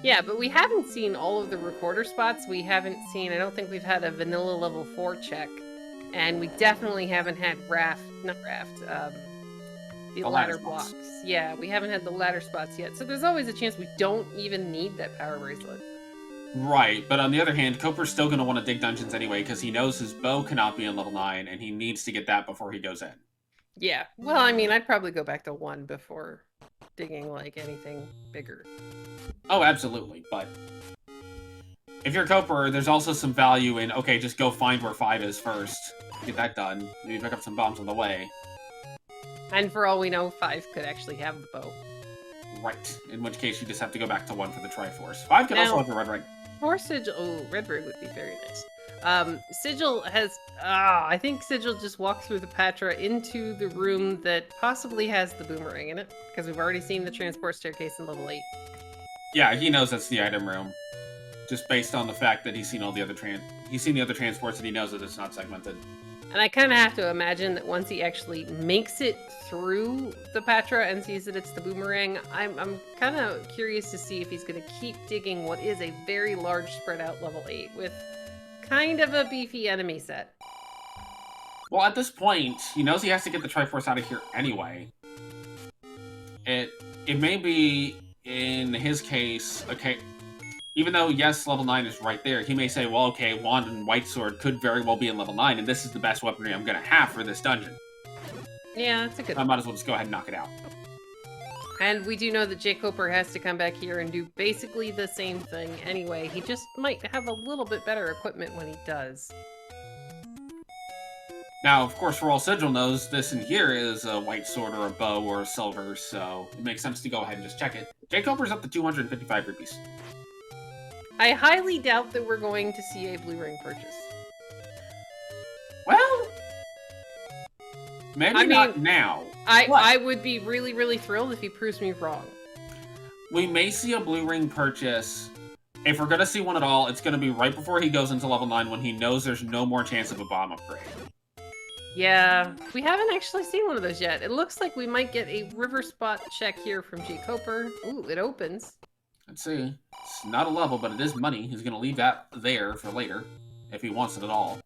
Yeah, but we haven't seen all of the recorder spots. We haven't seen... I don't think we've had a vanilla level 4 check. And we definitely haven't had the ladder blocks. Yeah, we haven't had the ladder spots yet. So there's always a chance we don't even need that power bracelet. Right, but on the other hand, jkoper's still going to want to dig dungeons anyway, because he knows his bow cannot be in level 9, and he needs to get that before he goes in. Yeah, well, I mean, I'd probably go back to 1 before digging, like, anything bigger. Oh, absolutely, but... if you're jkoper, there's also some value in, okay, just go find where 5 is first. Get that done. Maybe pick up some bombs on the way. And for all we know, 5 could actually have the bow. Right. In which case, you just have to go back to 1 for the Triforce. 5 can also have the red ring. Or Sigil. Oh, Red Rig would be very nice. Sigil has. I think Sigil just walked through the Patra into the room that possibly has the boomerang in it, because we've already seen the transport staircase in level 8. Yeah, he knows that's the item room, just based on the fact that he's seen all the other transports, and he knows that it's not segmented. And I kind of have to imagine that once he actually makes it through the Patra and sees that it's the boomerang, I'm kind of curious to see if he's going to keep digging what is a very large spread out level 8 with kind of a beefy enemy set. Well, at this point, he knows he has to get the Triforce out of here anyway. It may be, in his case, okay, even though, yes, level 9 is right there, he may say, well, okay, Wand and White Sword could very well be in level 9, and this is the best weaponry I'm going to have for this dungeon. Yeah, that's a good I might as well just go ahead and knock it out. And we do know that jkoper has to come back here and do basically the same thing anyway. He just might have a little bit better equipment when he does. Now, of course, for all Sigil knows, this in here is a White Sword or a bow or a silver, so it makes sense to go ahead and just check it. jkoper's up to 255 rupees. I highly doubt that we're going to see a blue ring purchase. Well, maybe not now. I would be really, really thrilled if he proves me wrong. We may see a blue ring purchase. If we're going to see one at all, it's going to be right before he goes into level 9 when he knows there's no more chance of a bomb upgrade. Yeah, we haven't actually seen one of those yet. It looks like we might get a river spot check here from jkoper. Ooh, it opens. Let's see. It's not a level, but it is money. He's going to leave that there for later, if he wants it at all.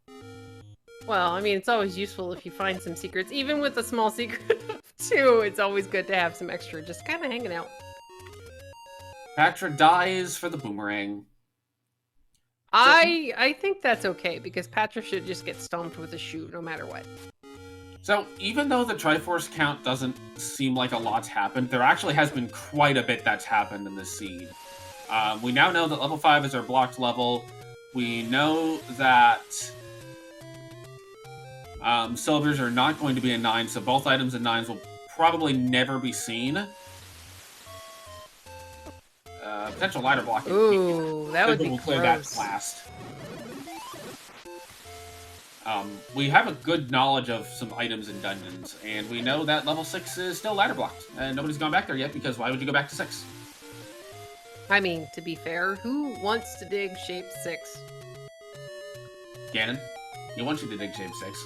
Well, I mean, it's always useful if you find some secrets. Even with a small secret of 2, it's always good to have some extra just kind of hanging out. Patra dies for the boomerang. I think that's okay, because Patra should just get stomped with a shoe no matter what. So, even though the Triforce count doesn't seem like a lot's happened, there actually has been quite a bit that's happened in this seed. We now know that level 5 is our blocked level. We know that silvers are not going to be in 9, so both items in 9s will probably never be seen. Potential lighter blocking. Ooh, that would be we'll clear gross. that last. We have a good knowledge of some items in dungeons, and we know that level 6 is still ladder blocked, and nobody's gone back there yet, because why would you go back to 6? I mean, to be fair, who wants to dig shape 6? Ganon, he wants you to dig shape 6.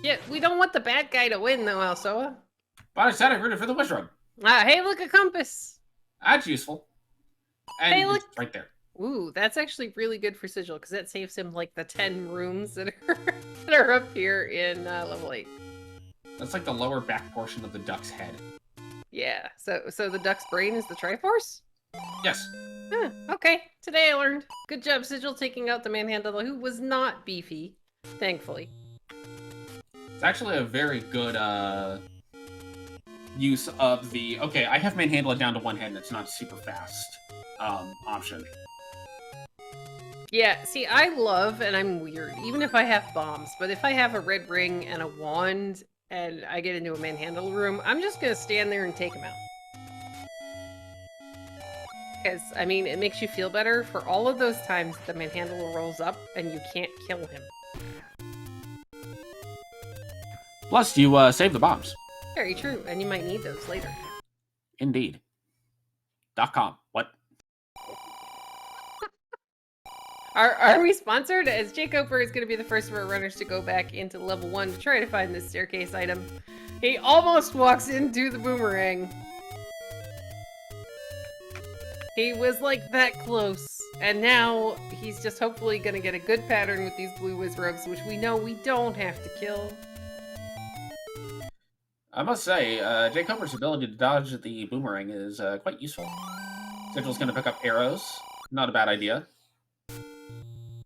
Yeah, we don't want the bad guy to win, though, Alsoa. But I said I rooted for the Wish Rug. Hey, look, a compass! That's useful. And Hey, look. it's right there. Ooh, that's actually really good for Sigil, because that saves him, like, the 10 rooms that are up here in level 8. That's like the lower back portion of the duck's head. Yeah, so the duck's brain is the Triforce? Yes. Huh, okay, today I learned. Good job, Sigil, taking out the manhandler, who was not beefy, thankfully. It's actually a very good use of the, okay, I have manhandle it down to 1 head and it's not super fast option. Yeah, see, I love, and I'm weird, even if I have bombs, but if I have a red ring and a wand and I get into a manhandle room, I'm just gonna stand there and take him out. Because, I mean, it makes you feel better for all of those times the manhandler rolls up and you can't kill him. Plus, you save the bombs. Very true, and you might need those later. Indeed. .com. What? Are we sponsored? As jkoper is going to be the first of our runners to go back into level 1 to try to find this staircase item. He almost walks into the boomerang. He was like that close. And now he's just hopefully going to get a good pattern with these blue whiz robes, which we know we don't have to kill. I must say, jkoper's ability to dodge the boomerang is quite useful. Sigil's going to pick up arrows. Not a bad idea.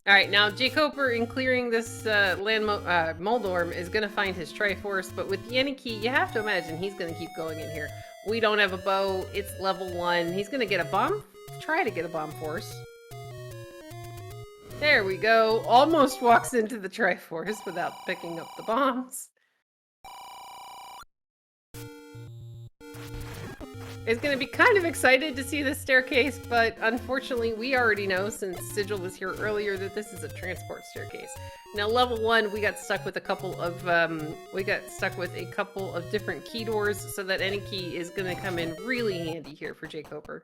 Alright, now jkoper, in clearing this Moldorm, is going to find his Triforce, but with the Yenny key, you have to imagine he's going to keep going in here. We don't have a bow, it's level 1. He's going to get a bomb? Try to get a bomb force. There we go. Almost walks into the Triforce without picking up the bombs. is going to be kind of excited to see this staircase, but unfortunately we already know, since Sigil was here earlier, that this is a transport staircase. Now, level 1, we got stuck with a couple of different key doors, so that any key is going to come in really handy here for jkoper.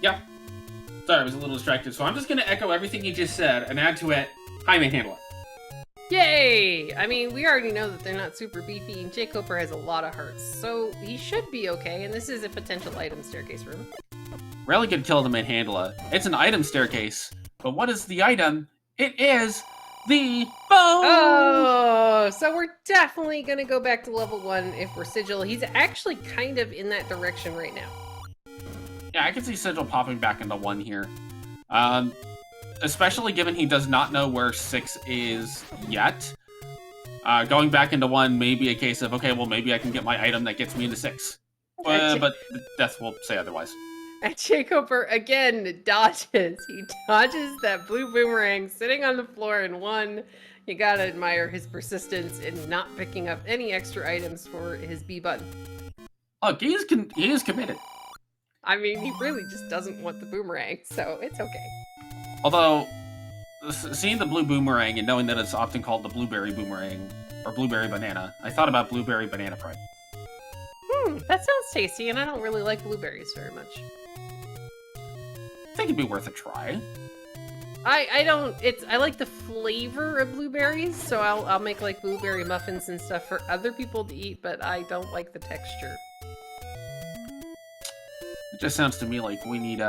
Yeah. Sorry, I was a little distracted. So I'm just going to echo everything you just said and add to it, high man handler. Yay! I mean, we already know that they're not super beefy, and jkoper has a lot of hearts, so he should be okay, and this is a potential item staircase room. Really good kill the manhandler. It's an item staircase, but what is the item? It is the bow! Oh, so we're definitely gonna go back to level 1 if we're Sigil. He's actually kind of in that direction right now. Yeah, I can see Sigil popping back into 1 here. Especially given he does not know where 6 is yet. Going back into 1 may be a case of, okay, well, maybe I can get my item that gets me into 6. But Death will say otherwise. And jkoper, again, dodges. He dodges that blue boomerang sitting on the floor in 1. You gotta admire his persistence in not picking up any extra items for his B button. Look, he is committed. I mean, he really just doesn't want the boomerang, so it's okay. Although, seeing the blue boomerang and knowing that it's often called the blueberry boomerang, or blueberry banana, I thought about blueberry banana bread. That sounds tasty, and I don't really like blueberries very much. I think it'd be worth a try. I like the flavor of blueberries, so I'll make like blueberry muffins and stuff for other people to eat, but I don't like the texture. It just sounds to me like we need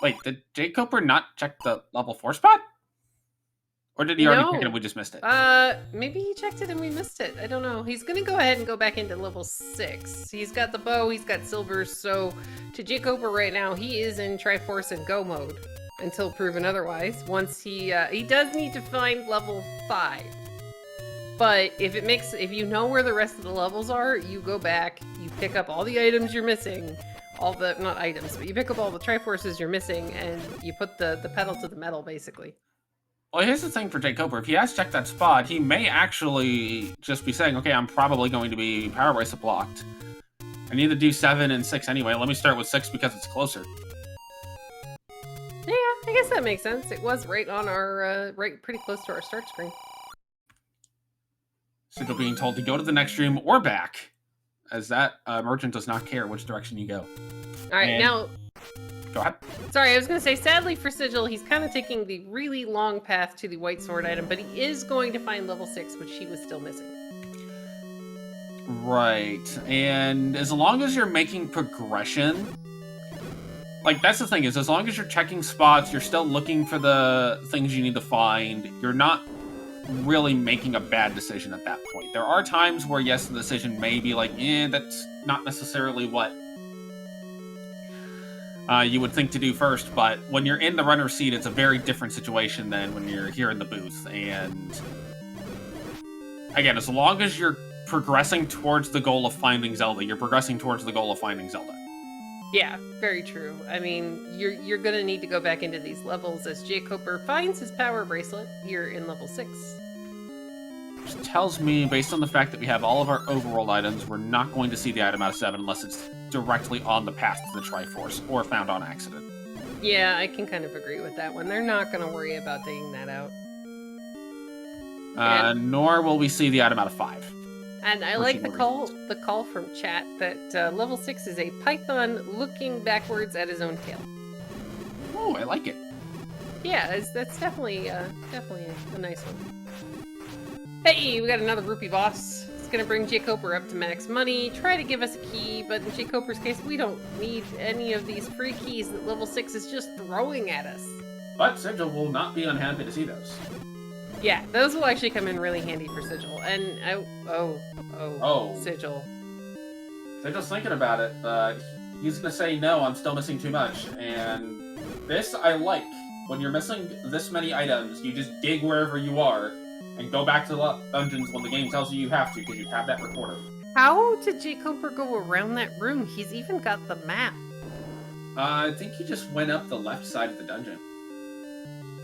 Wait, did jkoper not check the level 4 spot? Or did he already pick it and we just missed it? Maybe he checked it and we missed it. I don't know. He's gonna go ahead and go back into level 6. He's got the bow, he's got silvers, so to jkoper right now, he is in Triforce and Go mode until proven otherwise. Once he does need to find level 5. But if you know where the rest of the levels are, you go back, you pick up all the items you're missing, not items, but you pick up all the Triforces you're missing, and you put the pedal to the metal, basically. Well, here's the thing for jkoper. If he has checked that spot, he may actually just be saying, okay, I'm probably going to be power bracelet blocked. I need to do 7 and 6 anyway. Let me start with 6 because it's closer. Yeah, I guess that makes sense. It was right on our, pretty close to our start screen. Sigil being told to go to the next room or back, as that merchant does not care which direction you go. All right, now... Go ahead. Sorry, I was going to say, sadly for Sigil, he's kind of taking the really long path to the white sword item, but he is going to find level 6, which he was still missing. Right, and as long as you're making progression... Like, that's the thing, is as long as you're checking spots, you're still looking for the things you need to find, you're not really making a bad decision at that point. There are times where, yes, the decision may be like, that's not necessarily what you would think to do first, but when you're in the runner's seat, it's a very different situation than when you're here in the booth. And again, as long as you're progressing towards the goal of finding Zelda, you're progressing towards the goal of finding Zelda. Yeah, very true. I mean, you're gonna need to go back into these levels as jkoper finds his power bracelet here in level 6. Which tells me, based on the fact that we have all of our overworld items, we're not going to see the item out of 7 unless it's directly on the path to the Triforce, or found on accident. Yeah, I can kind of agree with that one. They're not going to worry about digging that out. Nor will we see the item out of 5. And I like the call from chat that level 6 is a python looking backwards at his own tail. Oh, I like it. Yeah, that's definitely a nice one. Hey, we got another rupee boss. It's gonna bring jkoper up to max money, try to give us a key, but in jkoper's case, we don't need any of these free keys that level 6 is just throwing at us. But Sigil will not be unhappy to see those. Yeah, those will actually come in really handy for Sigil. And Sigil. Sigil's thinking about it, but he's gonna say, no, I'm still missing too much. And this I like. When you're missing this many items, you just dig wherever you are, and go back to the dungeons when the game tells you have to, because you have that recorder. How did jkoper go around that room? He's even got the map. I think he just went up the left side of the dungeon.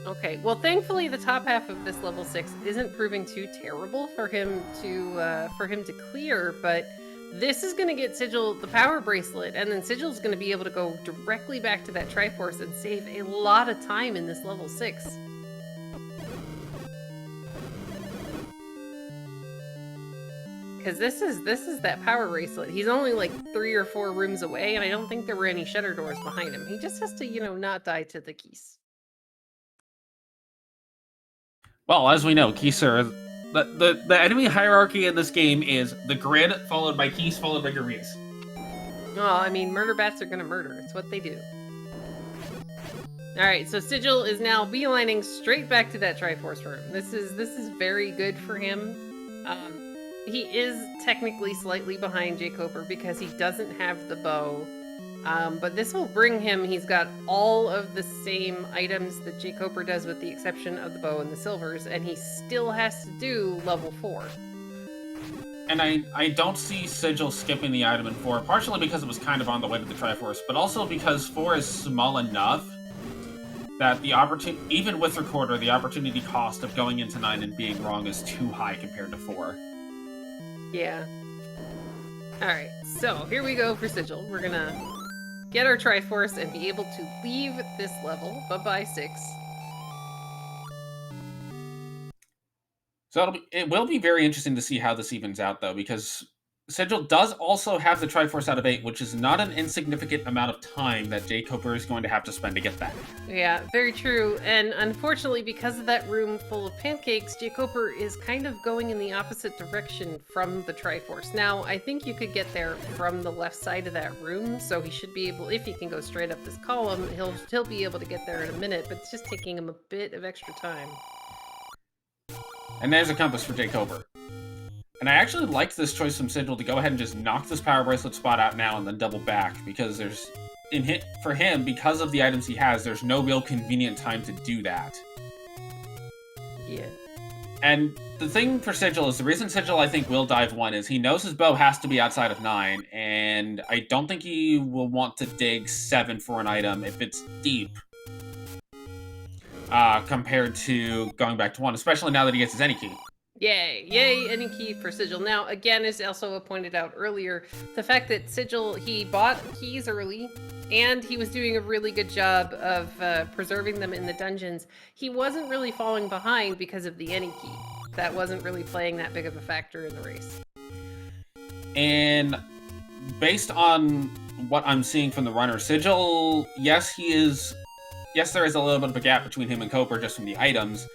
Okay, well, thankfully the top half of this level 6 isn't proving too terrible for him to clear, but this is going to get Sigil the power bracelet, and then Sigil's going to be able to go directly back to that Triforce and save a lot of time in this level 6. Because this is that power bracelet. He's only like 3 or 4 rooms away, and I don't think there were any shutter doors behind him. He just has to, you know, not die to the keys. Well, as we know, keys are... The enemy hierarchy in this game is the grid, followed by keys, followed by gorillas. Oh, I mean, murder bats are gonna murder. It's what they do. Alright, so Sigil is now beelining straight back to that Triforce room. This is very good for him. He is technically slightly behind jkoper because he doesn't have the bow. But this will bring him, he's got all of the same items that jkoper does with the exception of the bow and the silvers, and he still has to do level 4. And I don't see Sigil skipping the item in 4, partially because it was kind of on the way to the Triforce, but also because 4 is small enough that the opportunity, even with Recorder, the opportunity cost of going into 9 and being wrong is too high compared to 4. Yeah. Alright, so here we go for Sigil. We're gonna get our Triforce and be able to leave this level. Bye-bye, 6. So it will be very interesting to see how this evens out, though, because Sigil does also have the Triforce out of 8, which is not an insignificant amount of time that jkoper is going to have to spend to get back. Yeah, very true. And unfortunately, because of that room full of pancakes, jkoper is kind of going in the opposite direction from the Triforce. Now, I think you could get there from the left side of that room, so he should be able, if he can go straight up this column, he'll be able to get there in a minute, but it's just taking him a bit of extra time. And there's a compass for jkoper. And I actually liked this choice from Sigil to go ahead and just knock this power bracelet spot out now and then double back, because there's, for him, because of the items he has, there's no real convenient time to do that. Yeah. And the thing for Sigil is, the reason Sigil, I think, will dive 1 is he knows his bow has to be outside of 9, and I don't think he will want to dig 7 for an item if it's deep, compared to going back to 1, especially now that he gets his any key. Yay! Yay, any key for Sigil. Now, again, as also pointed out earlier, the fact that Sigil, he bought keys early, and he was doing a really good job of preserving them in the dungeons. He wasn't really falling behind because of the any key. That wasn't really playing that big of a factor in the race. And based on what I'm seeing from the runner, Sigil, yes, there is a little bit of a gap between him and Koper just from the items,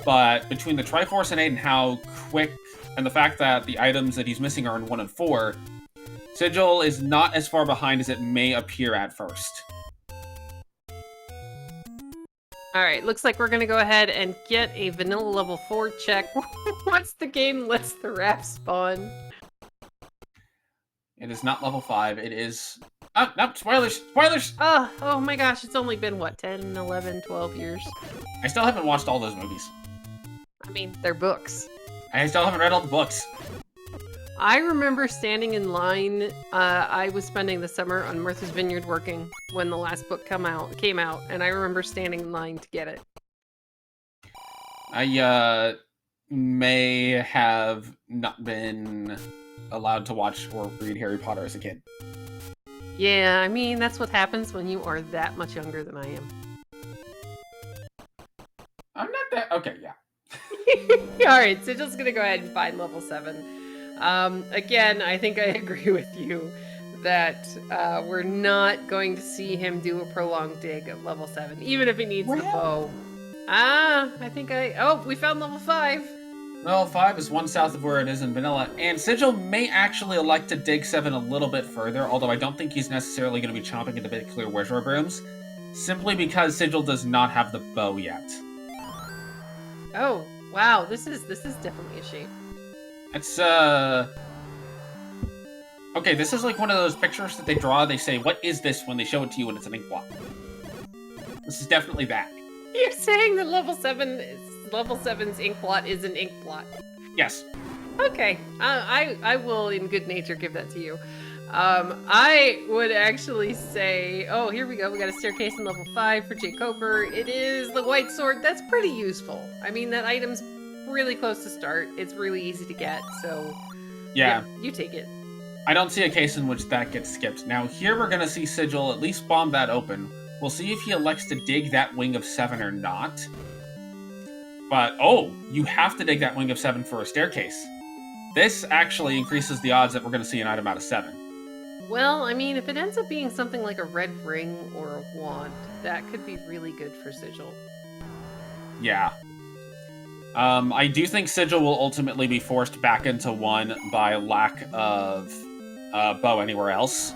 but between the Triforce and 8 and how quick, and the fact that the items that he's missing are in 1 and 4, Sigil is not as far behind as it may appear at first. Alright, looks like we're gonna go ahead and get a vanilla level 4 check. Once the game lets the rap spawn. It is not level 5, it is... Oh, no, spoilers! Spoilers! Oh my gosh, it's only been, what, 10, 11, 12 years? I still haven't watched all those movies. I mean, they're books. I still haven't read all the books. I remember standing in line. I was spending the summer on Martha's Vineyard working when the last book came out, and I remember standing in line to get it. I may have not been allowed to watch or read Harry Potter as a kid. Yeah, I mean, that's what happens when you are that much younger than I am. I'm not that... Okay, yeah. Alright, so just gonna go ahead and find level 7. Again, I think I agree with you that we're not going to see him do a prolonged dig at level 7, even if he needs the bow. Oh, we found level 5! Level 5 is 1 south of where it is in vanilla, and Sigil may actually elect to dig 7 a little bit further, although I don't think he's necessarily going to be chomping at the bit to clear wardrobe rooms, simply because Sigil does not have the bow yet. Oh, wow, this is definitely a shape. It's, okay, this is like one of those pictures that they draw, they say, what is this, when they show it to you and it's an ink blot. This is definitely that. You're saying that level 7's ink blot is an ink blot? Yes. Okay, I will in good nature give that to you. I would actually say, oh, here we go. We got a staircase in level 5 for jkoper. It is the white sword. That's pretty useful. I mean, that item's really close to start. It's really easy to get, so Yeah. you take it. I don't see a case in which that gets skipped. Now, here we're going to see Sigil at least bomb that open. We'll see if he elects to dig that Wing of 7 or not. But, oh, you have to dig that Wing of 7 for a staircase. This actually increases the odds that we're going to see an item out of 7. Well, I mean, if it ends up being something like a red ring or a wand, that could be really good for Sigil. Yeah. I do think Sigil will ultimately be forced back into 1 by lack of bow anywhere else.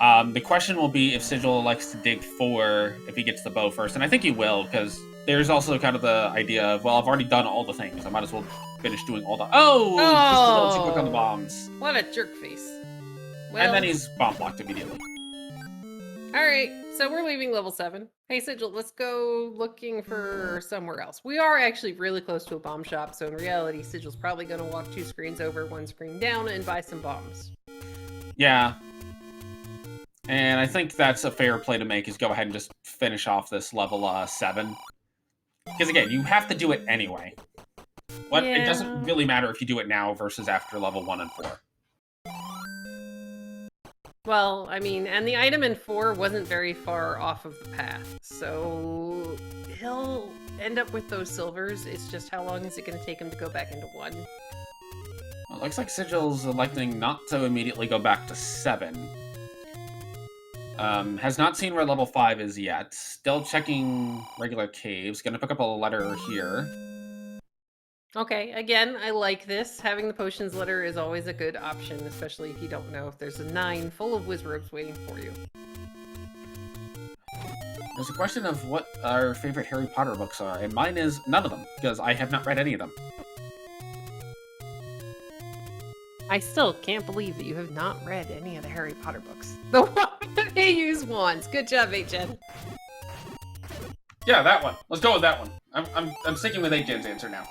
The question will be if Sigil elects to dig 4 if he gets the bow first, and I think he will, because there's also kind of the idea of, well, I've already done all the things, I might as well finish doing all the... Oh! Just a little too quick on the bombs. What a jerk face. Well, and then he's bomb blocked immediately. Alright, so we're leaving level 7. Hey Sigil, let's go looking for somewhere else. We are actually really close to a bomb shop, so in reality, Sigil's probably going to walk 2 screens over, 1 screen down, and buy some bombs. Yeah. And I think that's a fair play to make, is go ahead and just finish off this level 7. Because again, you have to do it anyway. It doesn't really matter if you do it now versus after level 1 and 4. Well, I mean, and the item in 4 wasn't very far off of the path, so he'll end up with those silvers. It's just how long is it going to take him to go back into 1? Well, it looks like Sigil's electing not to immediately go back to 7. Has not seen where level 5 is yet. Still checking regular caves. Gonna pick up a letter here. Okay, again, I like this. Having the potions letter is always a good option, especially if you don't know if there's a 9 full of wizrobes waiting for you. There's a question of what our favorite Harry Potter books are, and mine is none of them, because I have not read any of them. I still can't believe that you have not read any of the Harry Potter books. The one that they use wands. Good job, HN. Yeah, that one. Let's go with that one. I'm sticking with HN's answer now.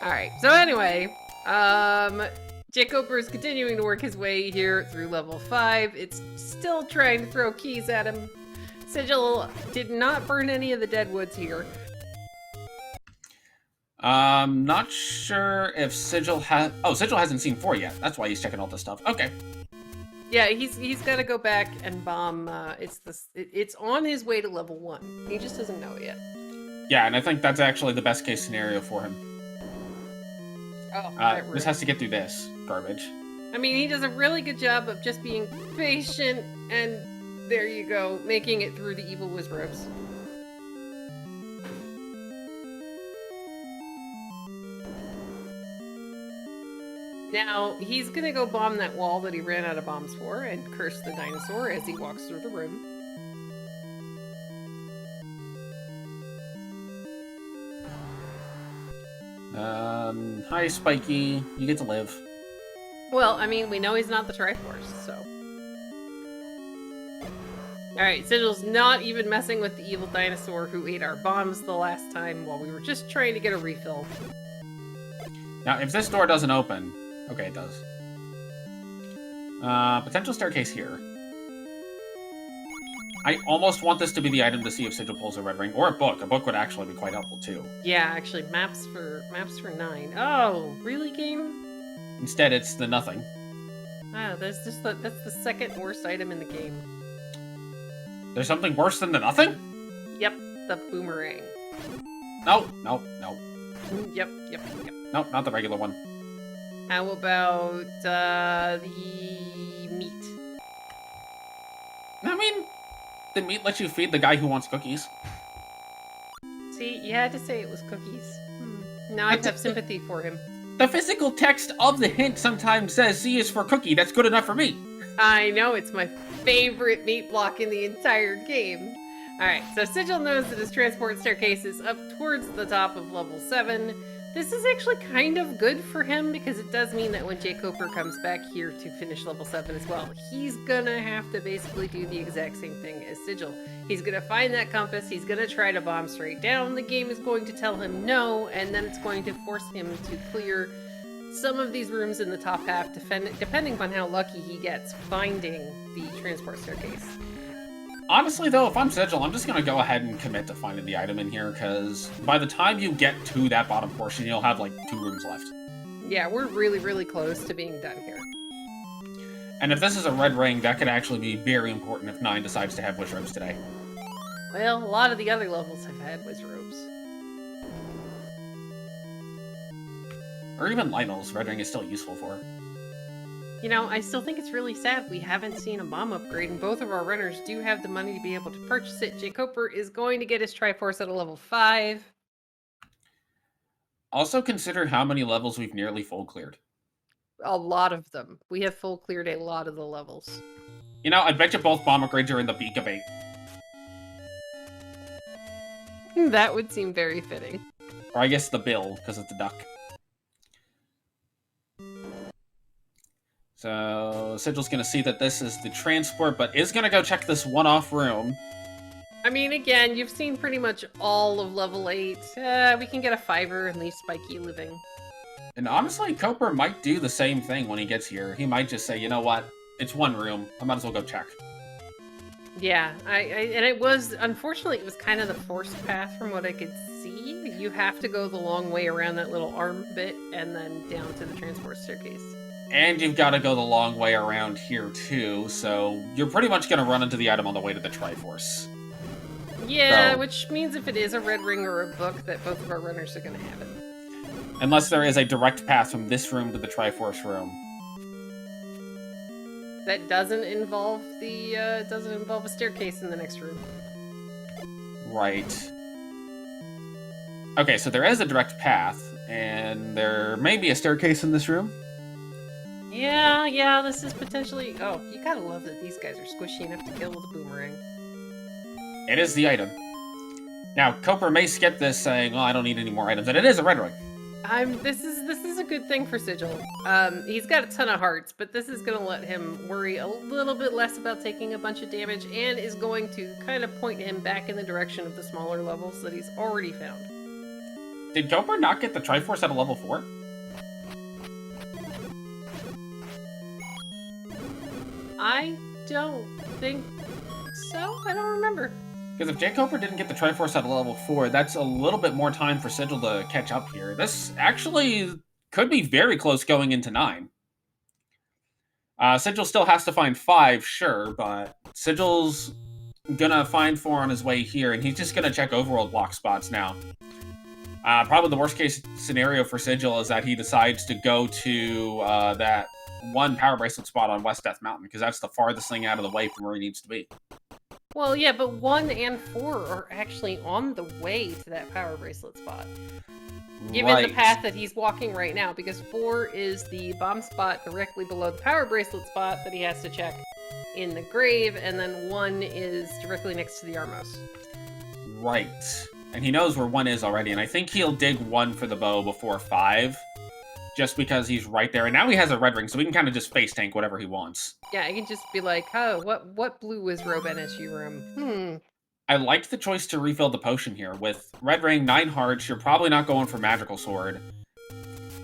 Alright, so anyway, jkoper is continuing to work his way here through level 5. It's still trying to throw keys at him. Sigil did not burn any of the dead woods here. Not sure if Sigil has... Oh, Sigil hasn't seen 4 yet. That's why he's checking all this stuff. Okay. Yeah, he's got to go back and bomb. It's on his way to level 1. He just doesn't know it yet. Yeah, and I think that's actually the best case scenario for him. Oh, this has to get through this garbage. I mean, he does a really good job of just being patient, and there you go, making it through the evil wizrobes. Now, he's gonna go bomb that wall that he ran out of bombs for and curse the dinosaur as he walks through the room. Hi, Spiky. You get to live. Well, I mean, we know he's not the Triforce, so... Alright, Sigil's not even messing with the evil dinosaur who ate our bombs the last time while we were just trying to get a refill. Now, if this door doesn't open... Okay, it does. Potential staircase here. I almost want this to be the item to see if Sigil pulls a red ring, or a book. A book would actually be quite helpful, too. Yeah, actually, maps for 9. Oh, really, game? Instead, it's the nothing. Oh, that's the second worst item in the game. There's something worse than the nothing? Yep, the boomerang. No. Yep. No, not the regular one. How about, the meat? I mean, the meat lets you feed the guy who wants cookies. See, you had to say it was cookies. Now I have sympathy for him. The physical text of the hint sometimes says C is for cookie. That's good enough for me. I know, it's my favorite meat block in the entire game. Alright, so Sigil knows that his transport staircase is up towards the top of level 7. This is actually kind of good for him because it does mean that when jkoper comes back here to finish level 7 as well, he's gonna have to basically do the exact same thing as Sigil. He's gonna find that compass, he's gonna try to bomb straight down, the game is going to tell him no, and then it's going to force him to clear some of these rooms in the top half, depending upon how lucky he gets finding the transport staircase. Honestly, though, if I'm Sigil, I'm just going to go ahead and commit to finding the item in here, because by the time you get to that bottom portion, you'll have, like, 2 rooms left. Yeah, we're really, really close to being done here. And if this is a red ring, that could actually be very important if 9 decides to have wish robes today. Well, a lot of the other levels have had wish robes. Or even Lionel's red ring is still useful for. You know, I still think it's really sad we haven't seen a bomb upgrade, and both of our runners do have the money to be able to purchase it. jkoper is going to get his Triforce at a level 5. Also consider how many levels we've nearly full cleared. A lot of them. We have full cleared a lot of the levels. You know, I bet you both bomb upgrades are in the beak of 8. That would seem very fitting. Or I guess the bill, because it's the duck. So, Sigil's gonna see that this is the transport, but is gonna go check this one-off room. I mean, again, you've seen pretty much all of level 8. We can get a 5er and leave Spiky living. And honestly, Koper might do the same thing when he gets here. He might just say, you know what, it's one room, I might as well go check. Yeah, and it was, unfortunately, it was kind of the forced path from what I could see. You have to go the long way around that little arm bit and then down to the transport staircase. And you've got to go the long way around here, too, so you're pretty much going to run into the item on the way to the Triforce. Yeah, So, which means if it is a red ring or a book, that both of our runners are going to have it. unless there is a direct path from this room to the Triforce room. That doesn't involve a staircase in the next room. Right. Okay, so there is a direct path, and there may be a staircase in this room. Yeah, this is potentially... Oh, you gotta love that these guys are squishy enough to kill with a boomerang. It is the item. Now, Koper may skip this saying, well, I don't need any more items, and it is a red ring. This is a good thing for Sigil. He's got a ton of hearts, but this is gonna let him worry a little bit less about taking a bunch of damage, and is going to kind of point him back in the direction of the smaller levels that he's already found. Did Koper not get the Triforce at a level 4? I don't think so. I don't remember. Because if jkoper didn't get the Triforce at a level 4, that's a little bit more time for Sigil to catch up here. This actually could be very close going into 9. Sigil still has to find 5, sure, but Sigil's gonna find 4 on his way here, and he's just gonna check Overworld block spots now. Probably the worst case scenario for Sigil is that he decides to go to that one power bracelet spot on West Death Mountain, because that's the farthest thing out of the way from where he needs to be. Well, yeah, but 1 and 4 are actually on the way to that power bracelet spot. Given the path that he's walking right now, because 4 is the bomb spot directly below the power bracelet spot that he has to check in the grave, and then 1 is directly next to the Armos. Right. And he knows where 1 is already, and I think he'll dig 1 for the bow before 5, just because he's right there. And now he has a red ring, so he can kind of just face tank whatever he wants. Yeah, I can just be like, oh, what blue is Robe NSU room? I liked the choice to refill the potion here. With red ring, 9 hearts, you're probably not going for magical sword.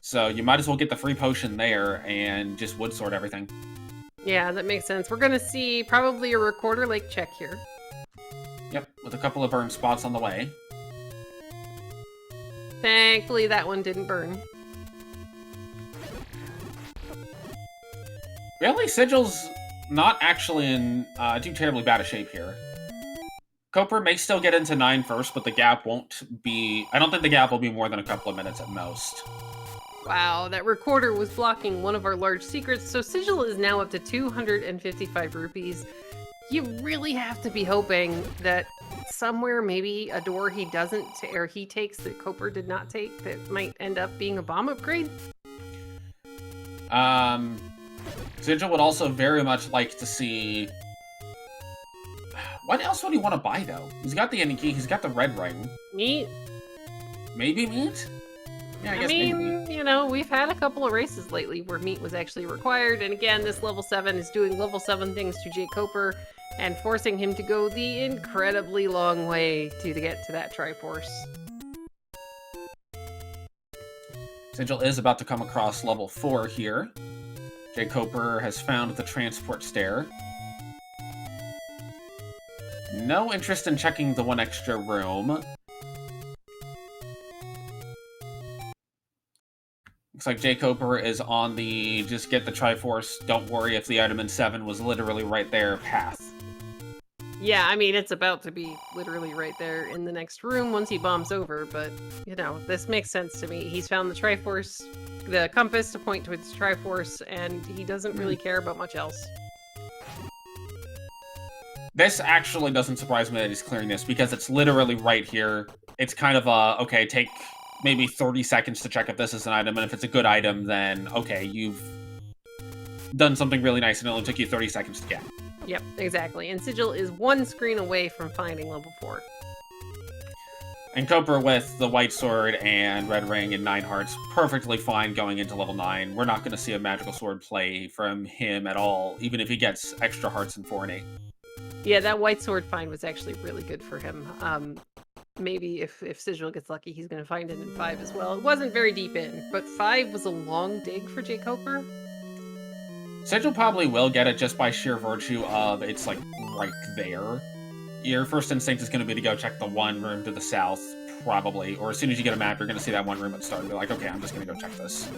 So you might as well get the free potion there and just wood sword everything. Yeah, that makes sense. We're gonna see probably a Recorder Lake check here. Yep, with a couple of burn spots on the way. Thankfully, that one didn't burn. Really, Sigil's not actually in too terribly bad a shape here. Koper may still get into 9 first, but the gap won't be... I don't think the gap will be more than a couple of minutes at most. Wow, that Recorder was blocking one of our large secrets, so Sigil is now up to 255 rupees. You really have to be hoping that somewhere, maybe a door he doesn't, or he takes that Koper did not take, that might end up being a bomb upgrade. Sigil would also very much like to see... What else would he want to buy, though? He's got the Indie Key, he's got the red ring. Meat? Maybe meat? Yeah, I I guess mean, maybe. you know, we've had a couple of races lately where meat was actually required, and again, this level 7 is doing level 7 things to jkoper and forcing him to go the incredibly long way to get to that Triforce. Sigil is about to come across level 4 here. jkoper has found the transport stair. No interest in checking the one extra room. Looks like jkoper is on the just get the Triforce, don't worry if the item in 7 was literally right there path. Yeah, I mean, it's about to be literally right there in the next room once he bombs over, but, you know, this makes sense to me. He's found the Triforce, the compass to point towards the Triforce, and he doesn't really care about much else. This actually doesn't surprise me that he's clearing this, because it's literally right here. It's kind of a, okay, take maybe 30 seconds to check if this is an item, and if it's a good item, then, okay, you've done something really nice, and it only took you 30 seconds to get. Yep, exactly. And Sigil is one screen away from finding level 4. And jkoper with the white sword and red ring and 9 hearts, perfectly fine going into level 9. We're not going to see a magical sword play from him at all, even if he gets extra hearts in 4 and 8. Yeah, that white sword find was actually really good for him. Maybe if Sigil gets lucky, he's going to find it in 5 as well. It wasn't very deep in, but 5 was a long dig for jkoper. Sigil probably will get it just by sheer virtue of it's, like, right there. Your first instinct is going to be to go check the one room to the south, probably. Or as soon as you get a map, you're going to see that one room at the start and be like, okay, I'm just going to go check this.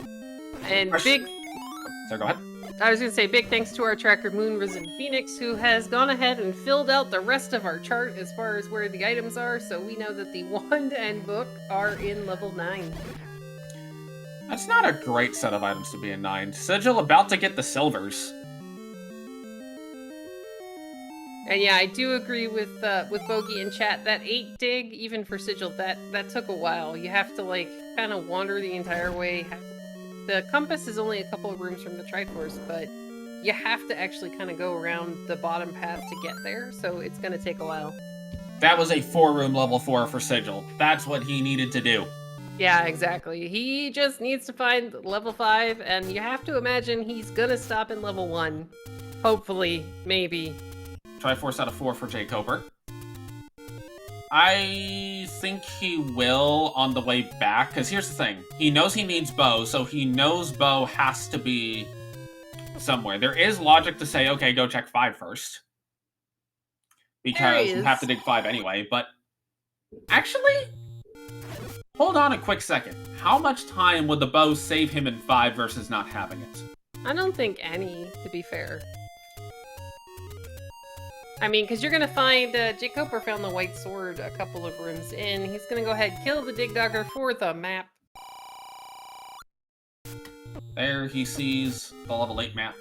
And So go ahead. I was going to say big thanks to our tracker Moon Risen Phoenix, who has gone ahead and filled out the rest of our chart as far as where the items are, so we know that the wand and book are in level 9. That's not a great set of items to be in 9. Sigil about to get the silvers. And yeah, I do agree with Bogey in chat. That 8 dig, even for Sigil, that took a while. You have to, like, kind of wander the entire way. The compass is only a couple of rooms from the Triforce, but you have to actually kind of go around the bottom path to get there, so it's going to take a while. That was a 4-room level 4 for Sigil. That's what he needed to do. Yeah, exactly. He just needs to find level 5, and you have to imagine he's going to stop in level 1. Hopefully, maybe. Triforce out of 4 for jkoper. I think he will on the way back, because here's the thing. He knows he needs bow, so he knows bow has to be somewhere. There is logic to say, okay, go check 5 first. Because you have to dig 5 anyway, but... Actually... Hold on a quick second. How much time would the bow save him in 5 versus not having it? I don't think any, to be fair. I mean, because you're going to find jkoper found the white sword a couple of rooms in. He's going to go ahead and kill the dig dogger for the map. There he sees the level 8 map.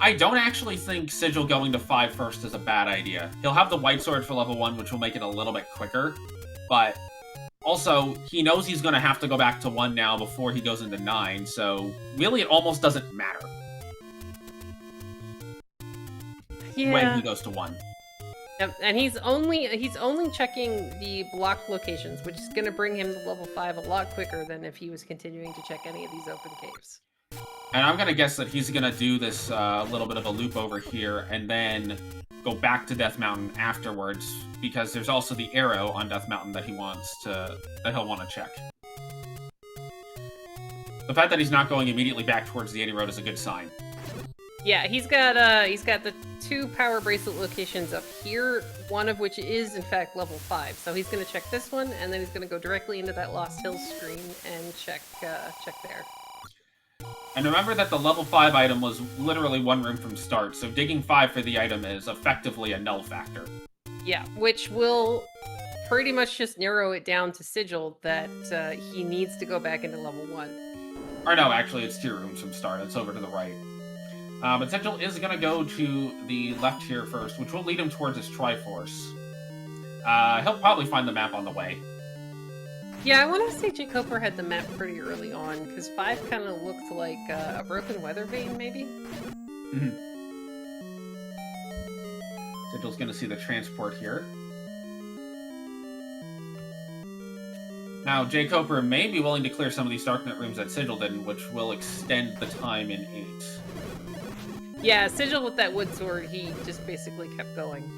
I don't actually think Sigil going to 5 first is a bad idea. He'll have the white sword for level 1, which will make it a little bit quicker. But also, he knows he's going to have to go back to 1 now before he goes into 9, so really it almost doesn't matter. Yeah. When he goes to 1. Yep, and he's only checking the blocked locations, which is going to bring him to level 5 a lot quicker than if he was continuing to check any of these open caves. And I'm going to guess that he's going to do this little bit of a loop over here and then go back to Death Mountain afterwards, because there's also the arrow on Death Mountain that he'll want to check. The fact that he's not going immediately back towards the 80 road is a good sign. Yeah, he's got the 2 power bracelet locations up here, one of which is in fact level 5. So he's going to check this one, and then he's going to go directly into that Lost Hills screen and check there. And remember that the level 5 item was literally 1 room from start, so digging 5 for the item is effectively a null factor. Yeah, which will pretty much just narrow it down to Sigil that he needs to go back into level 1. Or no, actually it's 2 rooms from start, it's over to the right. But Sigil is going to go to the left here first, which will lead him towards his Triforce. He'll probably find the map on the way. Yeah, I want to say jkoper had the map pretty early on, because 5 kind of looked like a broken weather vane, maybe? Mm-hmm. Sigil's going to see the transport here. Now, jkoper may be willing to clear some of these Darknet rooms that Sigil didn't, which will extend the time in 8. Yeah, Sigil with that wood sword, he just basically kept going.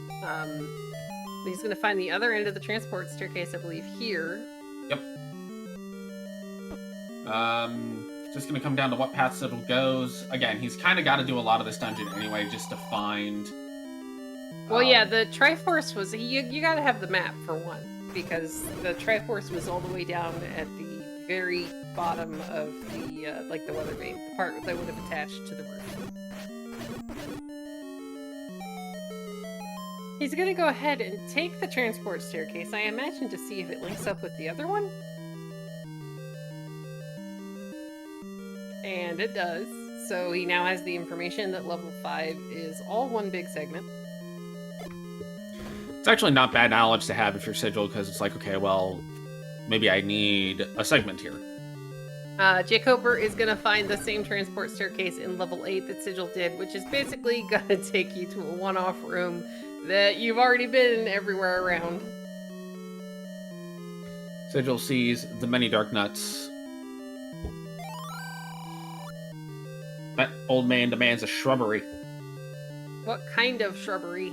He's going to find the other end of the transport staircase, I believe, here. Yep. Just going to come down to what path Sigil goes. Again, he's kind of got to do a lot of this dungeon anyway, just to find... Well, yeah, the Triforce was... You got to have the map, for one, because the Triforce was all the way down at the very bottom of the, like, the weather vane, the part that would have attached to the roof. He's gonna go ahead and take the transport staircase, I imagine, to see if it links up with the other one. And it does. So he now has the information that level 5 is all one big segment. It's actually not bad knowledge to have if you're Sigil, because it's like, okay, well, maybe I need a segment here. jkoper is gonna find the same transport staircase in level 8 that Sigil did, which is basically gonna take you to a one-off room that you've already been everywhere around. Sigil sees the many dark nuts. That old man demands a shrubbery. What kind of shrubbery?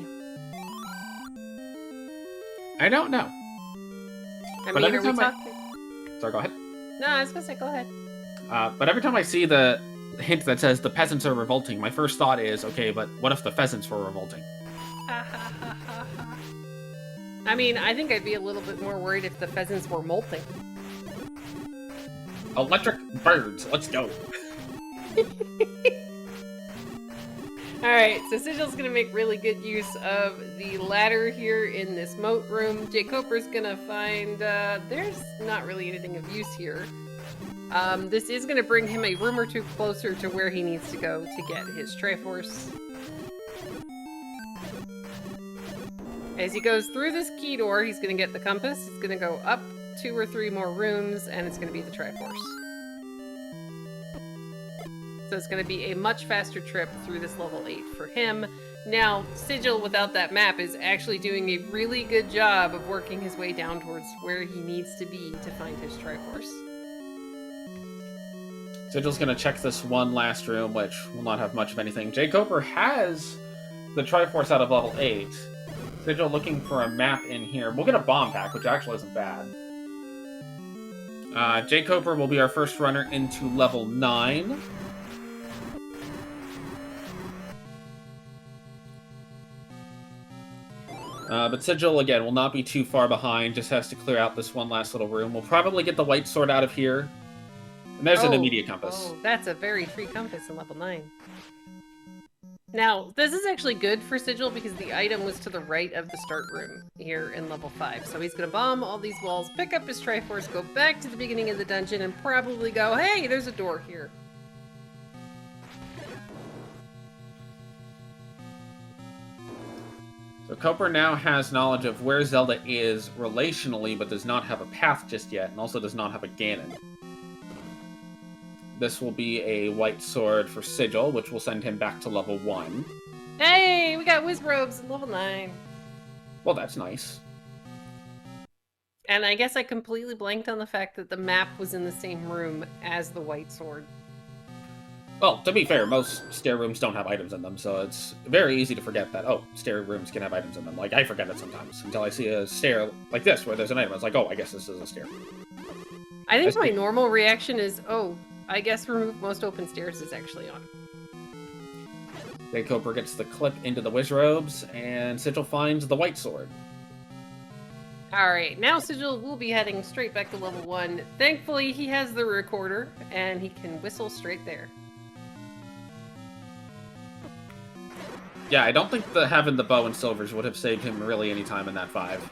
I don't know. I But mean, every are we time talking... Sorry, go ahead. No, I was gonna say, go ahead. But every time I see the hint that says the peasants are revolting, my first thought is, okay, but what if the pheasants were revolting? I mean, I think I'd be a little bit more worried if the pheasants were molting. Electric birds, let's go. Alright, so Sigil's gonna make really good use of the ladder here in this moat room. jkoper's gonna find, there's not really anything of use here. This is gonna bring him a room or two closer to where he needs to go to get his Triforce. As he goes through this key door, he's gonna get the compass, he's gonna go up 2 or 3 more rooms, and it's gonna be the Triforce. So it's going to be a much faster trip through this level 8 for him. Now, Sigil, without that map, is actually doing a really good job of working his way down towards where he needs to be to find his Triforce. Sigil's going to check this one last room, which will not have much of anything. jkoper has the Triforce out of level 8. Sigil looking for a map in here. We'll get a bomb pack, which actually isn't bad. jkoper will be our first runner into level 9. But Sigil, again, will not be too far behind, just has to clear out this one last little room. We'll probably get the white sword out of here. And there's an immediate compass. Oh, that's a very free compass in level 9. Now, this is actually good for Sigil because the item was to the right of the start room here in level 5. So he's going to bomb all these walls, pick up his Triforce, go back to the beginning of the dungeon, and probably go, hey, there's a door here. So jkoper now has knowledge of where Zelda is relationally, but does not have a path just yet, and also does not have a Ganon. This will be a white sword for Sigil, which will send him back to level 1. Hey, we got Wiz Robes at level 9. Well, that's nice. And I guess I completely blanked on the fact that the map was in the same room as the white sword. Well, to be fair, most stair rooms don't have items in them, so it's very easy to forget that, oh, stair rooms can have items in them. Like, I forget it sometimes, until I see a stair like this, where there's an item. It's like, oh, I guess this is a stair. I think my normal reaction is, oh, I guess remove most open stairs is actually on. jkoper gets the clip into the Wiz Robes, and Sigil finds the white sword. Alright, now Sigil will be heading straight back to level 1. Thankfully, he has the recorder, and he can whistle straight there. Yeah, I don't think having the bow and silvers would have saved him really any time in that 5.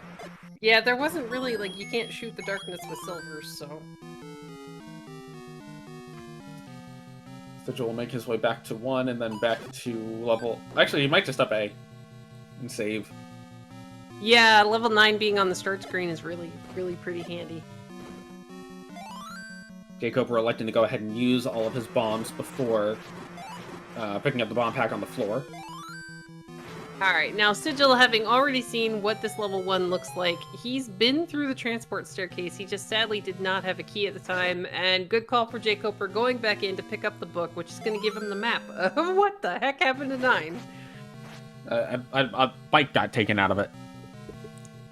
Yeah, there wasn't really, like, you can't shoot the darkness with silvers, so... Sigil will make his way back to 1, and then back to level... Actually, he might just up A and save. Yeah, level 9 being on the start screen is really, really pretty handy. jkoper electing to go ahead and use all of his bombs before picking up the bomb pack on the floor. Alright, now Sigil, having already seen what this level 1 looks like, he's been through the transport staircase. He just sadly did not have a key at the time, and good call for jkoper going back in to pick up the book, which is going to give him the map of what the heck happened to 9. A bike got taken out of it.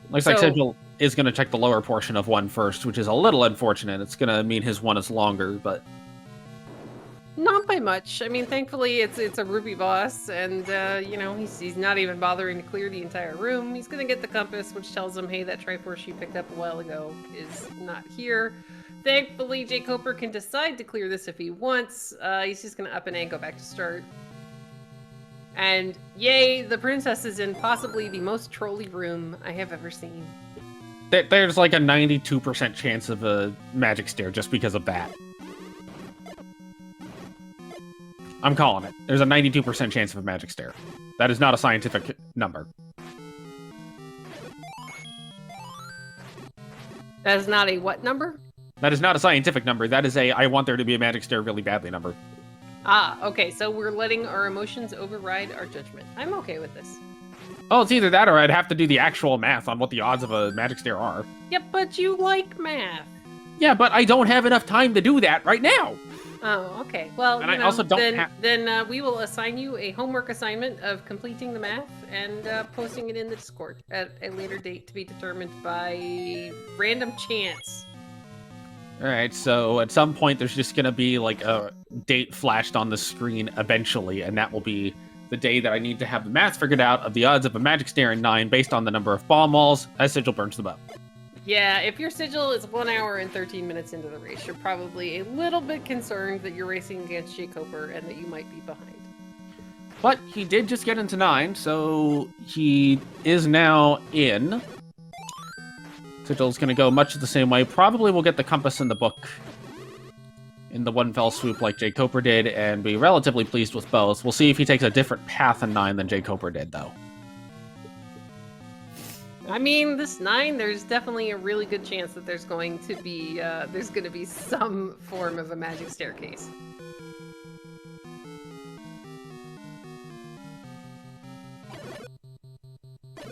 Looks like Sigil is going to check the lower portion of 1 first, which is a little unfortunate. It's going to mean his 1 is longer, but... Not by much. I mean, thankfully, it's a Ruby boss, and, you know, he's not even bothering to clear the entire room. He's gonna get the compass, which tells him, hey, that Triforce you picked up a while ago is not here. Thankfully, jkoper can decide to clear this if he wants. He's just gonna up and A and go back to start. And, yay, the princess is in possibly the most trolly room I have ever seen. There's like a 92% chance of a magic stair just because of that. I'm calling it. There's a 92% chance of a magic stair. That is not a scientific number. That is not a what number? That is not a scientific number. That is a I want there to be a magic stair really badly number. Ah, okay, so we're letting our emotions override our judgment. I'm okay with this. Oh, it's either that or I'd have to do the actual math on what the odds of a magic stair are. Yep, but you like math. Yeah, but I don't have enough time to do that right now. Oh, okay. Well, and I also don't then we will assign you a homework assignment of completing the math and posting it in the Discord at a later date to be determined by random chance. All right, so at some point there's just going to be like a date flashed on the screen eventually, and that will be the day that I need to have the math figured out of the odds of a magic stair in 9 based on the number of bomb walls as Sigil burns them up. Yeah, if your Sigil is 1 hour and 13 minutes into the race, you're probably a little bit concerned that you're racing against jkoper and that you might be behind. But he did just get into 9, so he is now in. Sigil's going to go much the same way. Probably will get the compass in the book in the one fell swoop like jkoper did and be relatively pleased with both. We'll see if he takes a different path in 9 than jkoper did, though. I mean, this 9, there's definitely a really good chance that there's going to be some form of a magic staircase.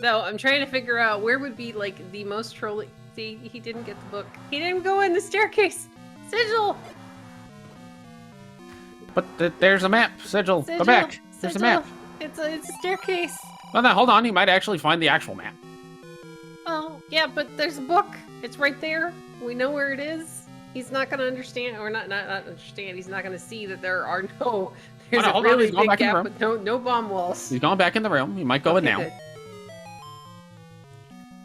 Though, I'm trying to figure out where would be, like, the most trolling... See, he didn't get the book. He didn't go in the staircase! Sigil! But there's a map, Sigil. Go back. There's a map. It's a staircase. Well, now, hold on. You might actually find the actual map. Well, yeah, but there's a book. It's right there. We know where it is. He's not going to understand, or not understand. He's not going to see that there are no... There's a really big gap with no bomb walls. He's going back in the room. He might go in now. Good.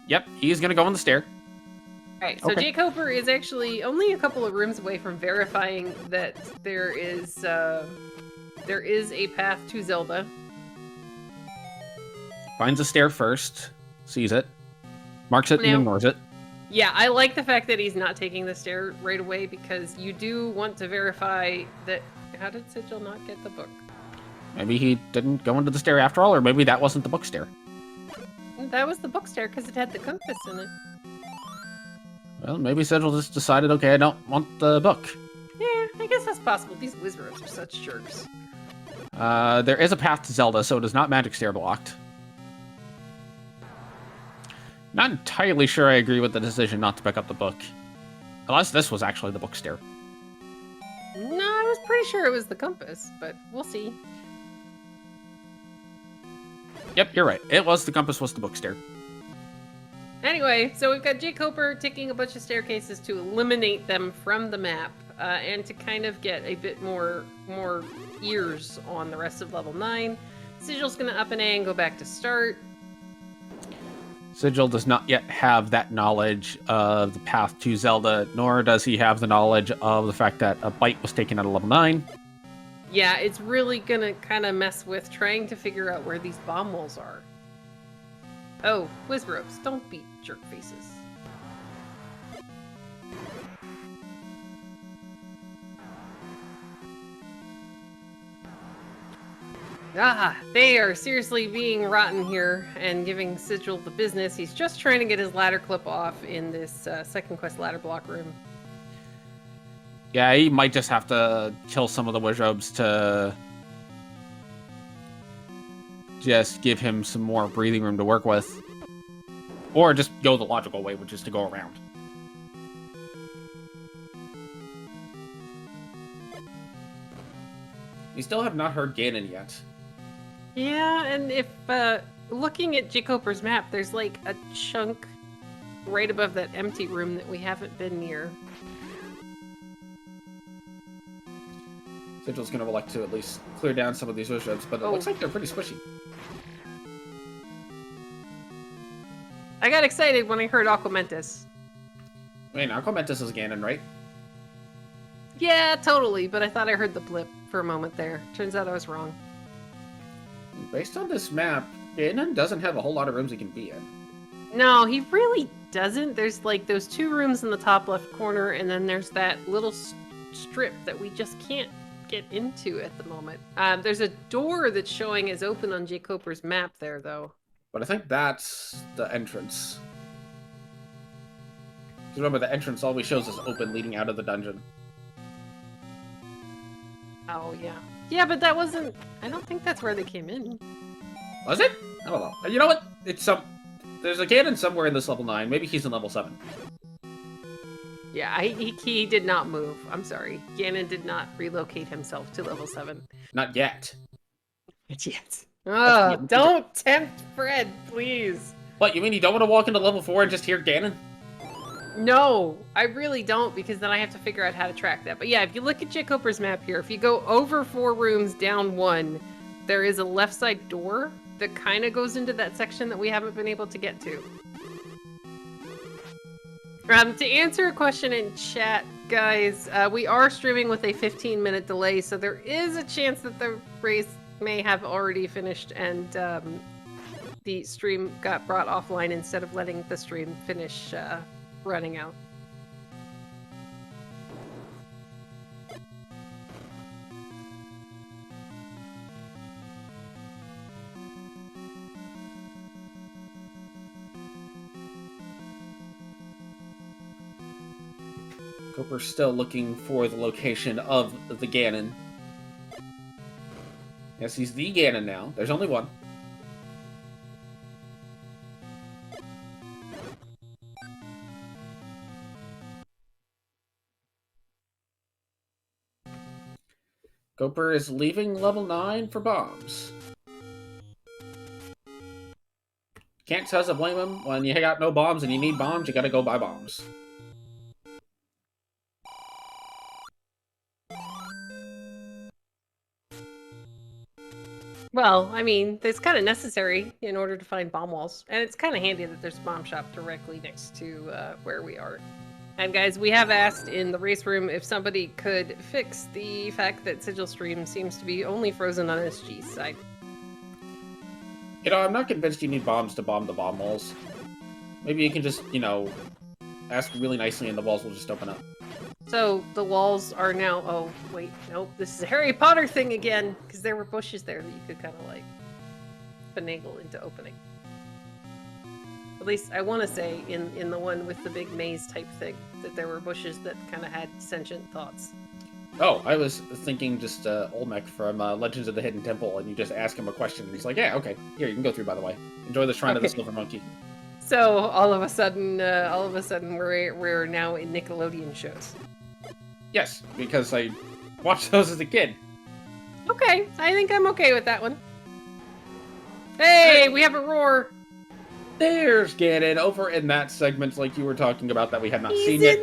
Yep, he's going to go on the stair. Alright, so jkoper is actually only a couple of rooms away from verifying that there is a path to Zelda. Finds a stair first, sees it, marks it, and ignores it. Yeah, I like the fact that he's not taking the stair right away because you do want to verify that... How did Sigil not get the book? Maybe he didn't go into the stair after all, or maybe that wasn't the book stair. That was the book stair because it had the compass in it. Well, maybe Sigil just decided, okay, I don't want the book. Yeah, I guess that's possible. These wizards are such jerks. There is a path to Zelda, so it is not magic stair blocked. Not entirely sure I agree with the decision not to pick up the book. Unless this was actually the book stair. No, I was pretty sure it was the compass, but we'll see. Yep, you're right. It was the compass was the book stair. Anyway, so we've got jkoper ticking a bunch of staircases to eliminate them from the map, and to kind of get a bit more ears on the rest of level 9. Sigil's gonna up an A and go back to start. Sigil does not yet have that knowledge of the path to Zelda, nor does he have the knowledge of the fact that a bite was taken out of level 9. Yeah, it's really gonna kind of mess with trying to figure out where these bomb walls are. Oh, Wizropes, don't be jerk faces. Ah, they are seriously being rotten here and giving Sigil the business. He's just trying to get his ladder clip off in this second quest ladder block room. Yeah, he might just have to kill some of the Wizropes just give him some more breathing room to work with. Or just go the logical way, which is to go around. We still have not heard Ganon yet. Yeah, and if looking at jkoper's map, there's like a chunk right above that empty room that we haven't been near. Sigil's gonna elect to at least clear down some of these wizards, but it looks like they're pretty squishy. I got excited when I heard Aquamentus. I mean, Aquamentus is Ganon, right? Yeah, totally, but I thought I heard the blip for a moment there. Turns out I was wrong. Based on this map, Ganon doesn't have a whole lot of rooms he can be in. No, he really doesn't. There's like those 2 rooms in the top left corner, and then there's that little strip that we just can't get into at the moment. There's a door that's showing as open on jkoper's map there, though. But I think that's the entrance. Remember, the entrance always shows us open leading out of the dungeon. Oh, yeah. Yeah, but that wasn't... I don't think that's where they came in. Was it? I don't know. You know what? It's some... There's a Ganon somewhere in this level 9. Maybe he's in level 7. Yeah, he did not move. I'm sorry. Ganon did not relocate himself to level 7. Not yet. Not yet. Oh, don't tempt Fred, please. What, you mean you don't want to walk into level 4 and just hear Ganon? No, I really don't, because then I have to figure out how to track that. But yeah, if you look at jkoper's map here, if you go over 4 rooms, down 1, there is a left side door that kind of goes into that section that we haven't been able to get to. To answer a question in chat, guys, we are streaming with a 15-minute delay, so there is a chance that the race may have already finished and the stream got brought offline instead of letting the stream finish running out. Coper's still looking for the location of the Ganon. Yes, he's the Ganon now. There's only one. Coper is leaving level 9 for bombs. Can't says I blame him. When you got no bombs and you need bombs, you gotta go buy bombs. Well, I mean, it's kind of necessary in order to find bomb walls. And it's kind of handy that there's a bomb shop directly next to where we are. And guys, we have asked in the race room if somebody could fix the fact that Sigil stream seems to be only frozen on SG's side. You know, I'm not convinced you need bombs to bomb the bomb walls. Maybe you can just, you know, ask really nicely and the walls will just open up. So the walls are now... Oh, wait, nope. This is a Harry Potter thing again, because there were bushes there that you could kind of, like, finagle into opening. At least, I want to say, in the one with the big maze-type thing, that there were bushes that kind of had sentient thoughts. Oh, I was thinking just Olmec from Legends of the Hidden Temple, and you just ask him a question, and he's like, yeah, okay. Here, you can go through, by the way. Enjoy the Shrine of the Silver Monkey. So, all of a sudden, we're now in Nickelodeon shows. Yes, because I watched those as a kid. Okay, I think I'm okay with that one. Hey, we have a roar! There's Ganon over in that segment like you were talking about that we have not seen yet.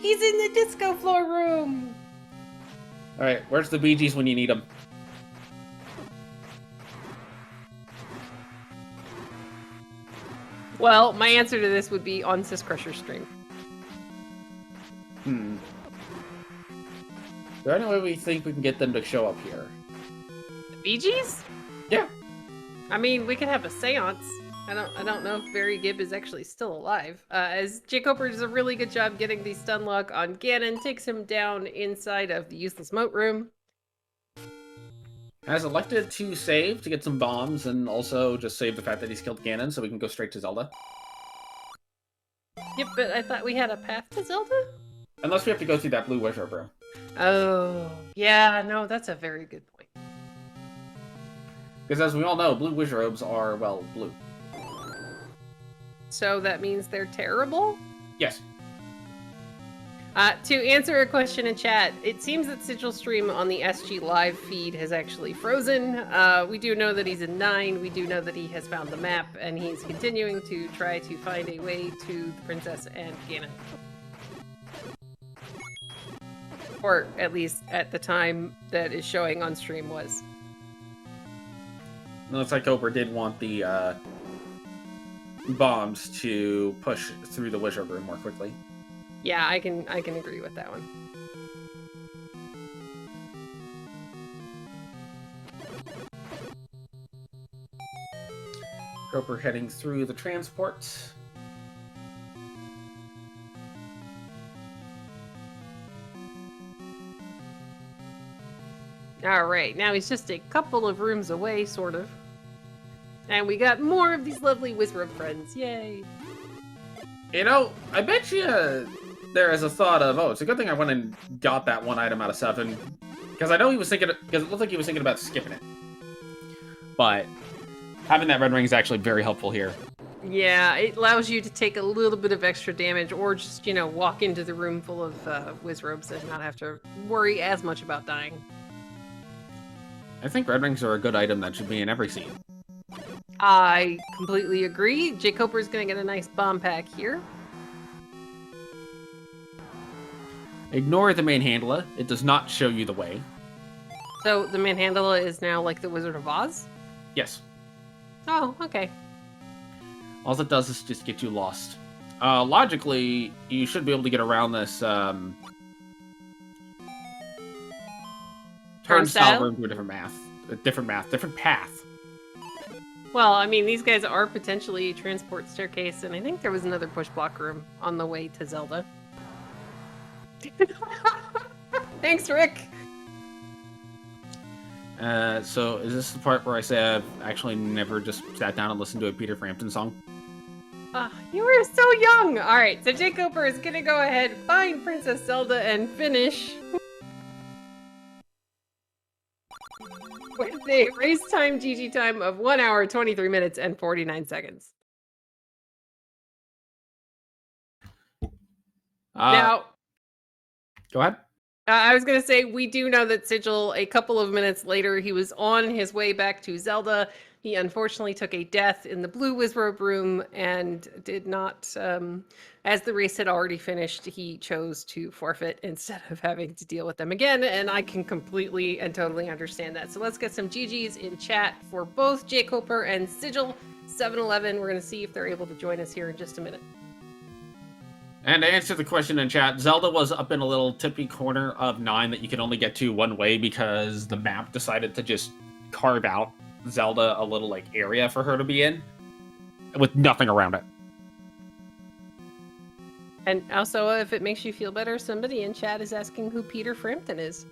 He's in the disco floor room! Alright, where's the Bee Gees when you need them? Well, my answer to this would be on Syscrusher's stream. Is there any way we think we can get them to show up here? The Bee Gees? Yeah. I mean, we could have a seance. I don't know if Barry Gibb is actually still alive. As jkoper does a really good job getting the stun lock on Ganon, takes him down inside of the useless moat room. Has elected to save to get some bombs and also just save the fact that he's killed Ganon so we can go straight to Zelda. Yep, but I thought we had a path to Zelda? Unless we have to go through that blue wizard room. Oh, yeah, no, that's a very good point. Because as we all know, blue wizard robes are, well, blue. So that means they're terrible? Yes. To answer a question in chat, it seems that Sigil's stream on the SG Live feed has actually frozen. We do know that he's in 9, we do know that he has found the map, and he's continuing to try to find a way to the princess and Ganon. Or at least at the time that is showing on stream was. It looks like Koper did want the bombs to push through the wizard room more quickly. Yeah, I can agree with that one. Koper heading through the transport. Alright, now he's just a couple of rooms away, sort of. And we got more of these lovely wizard friends, yay! You know, I bet you there is a thought of, oh, it's a good thing I went and got that one item out of 7. Because I know he was thinking, because it looked like he was thinking about skipping it. But having that red ring is actually very helpful here. Yeah, it allows you to take a little bit of extra damage, or just, you know, walk into the room full of wizrobes and not have to worry as much about dying. I think red rings are a good item that should be in every scene. I completely agree. jkoper is going to get a nice bomb pack here. Ignore the manhandler. It does not show you the way. So the manhandler is now like the Wizard of Oz? Yes. Oh, okay. All it does is just get you lost. Logically, you should be able to get around this turnstile room to a different path. Well, I mean, these guys are potentially a transport staircase, and I think there was another push block room on the way to Zelda. Thanks, Rick! So is this the part where I say I've actually never just sat down and listened to a Peter Frampton song? You were so young! Alright, so jkoper is gonna go ahead, find Princess Zelda, and finish with a race time GG time of 1 hour, 23 minutes, and 49 seconds. Now, go ahead. I was going to say, we do know that Sigil, a couple of minutes later, he was on his way back to Zelda. He unfortunately took a death in the blue wizrobe room and did not, as the race had already finished, he chose to forfeit instead of having to deal with them again. And I can completely and totally understand that. So let's get some GGs in chat for both jkoper and Sigil711. We're going to see if they're able to join us here in just a minute. And to answer the question in chat, Zelda was up in a little tippy corner of 9 that you could only get to one way because the map decided to just carve out Zelda a little, like, area for her to be in, with nothing around it. And also, if it makes you feel better, somebody in chat is asking who Peter Frampton is.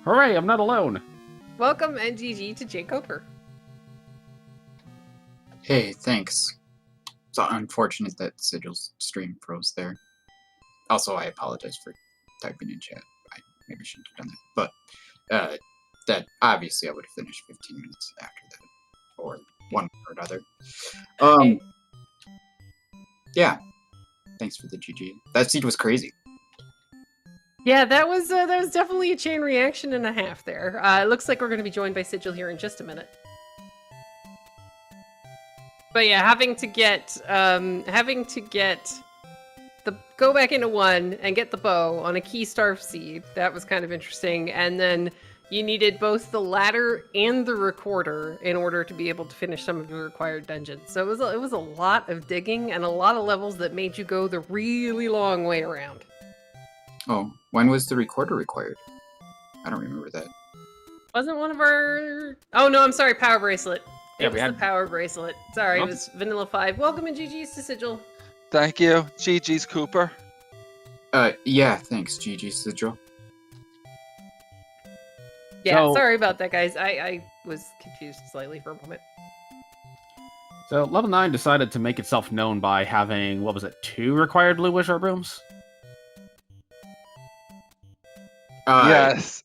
Hooray, I'm not alone. Welcome and GG to jkoper. Hey, thanks. It's unfortunate that Sigil's stream froze there. Also, I apologize for typing in chat. I maybe shouldn't have done that. But that obviously I would have finished 15 minutes after that, or one or another. Yeah. Thanks for the GG. That seed was crazy. Yeah, that was definitely a chain reaction and a half there. It looks like we're going to be joined by Sigil here in just a minute. But yeah, having to get go back into 1 and get the bow on a key star seed, that was kind of interesting. And then you needed both the ladder and the recorder in order to be able to finish some of the required dungeons. So it was a lot of digging and a lot of levels that made you go the really long way around. Oh, when was the recorder required? I don't remember that. Wasn't one of our... Oh no, I'm sorry, power bracelet. Yeah, it was the power bracelet. Sorry, it was Vanilla 5. Welcome and GG's to Sigil. Thank you. GG's Cooper. Yeah, thanks, GG Sigil. Yeah, So- sorry about that, guys. I was confused slightly for a moment. So, level 9 decided to make itself known by having, what was it, 2 required blue wizard rooms? Yes.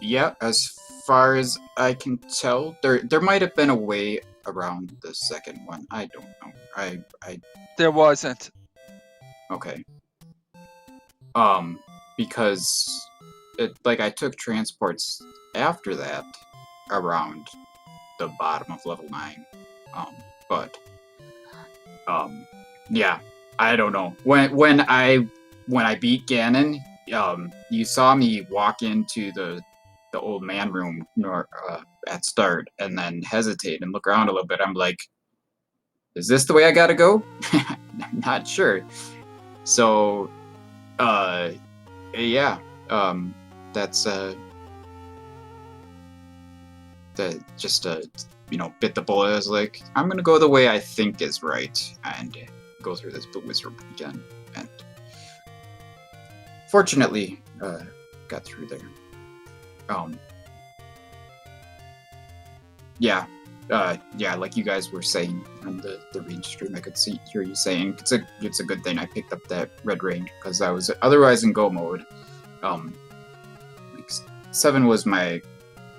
Yeah, as far as I can tell, there might have been a way around the second one. I don't know. There wasn't. Okay. Because like I took transports after that around the bottom of level 9. But yeah, I don't know. When I beat Ganon, you saw me walk into the old man room at start and then hesitate and look around a little bit. I'm like, is this the way I gotta go? I'm not sure. So yeah, that's that just bit the bullet. I was like, I'm gonna go the way I think is right and go through this wizard again. And fortunately, got through there. Yeah, like you guys were saying on the rain stream, I could hear you saying it's a good thing I picked up that red ring, because I was otherwise in go mode. Like 7 was my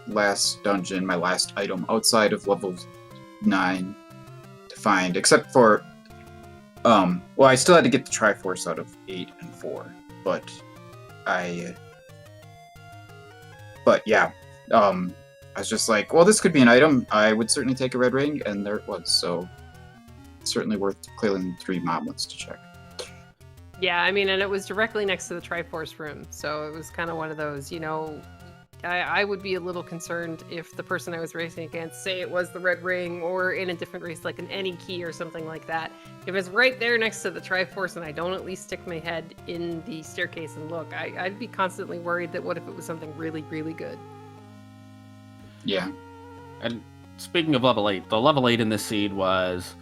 last dungeon, my last item outside of level 9 to find, except for well, I still had to get the Triforce out of 8 and 4, but yeah, I was just like, well, this could be an item. I would certainly take a red ring, and there it was. So certainly worth clearing 3 moblins to check. Yeah, I mean, and it was directly next to the Triforce room, so it was kind of one of those, I would be a little concerned if the person I was racing against, say it was the red ring, or in a different race like an any key or something like that, if it's right there next to the Triforce and I don't at least stick my head in the staircase and look, I'd be constantly worried that what if it was something really, really good. Yeah. And speaking of level 8, the level 8 in this seed was...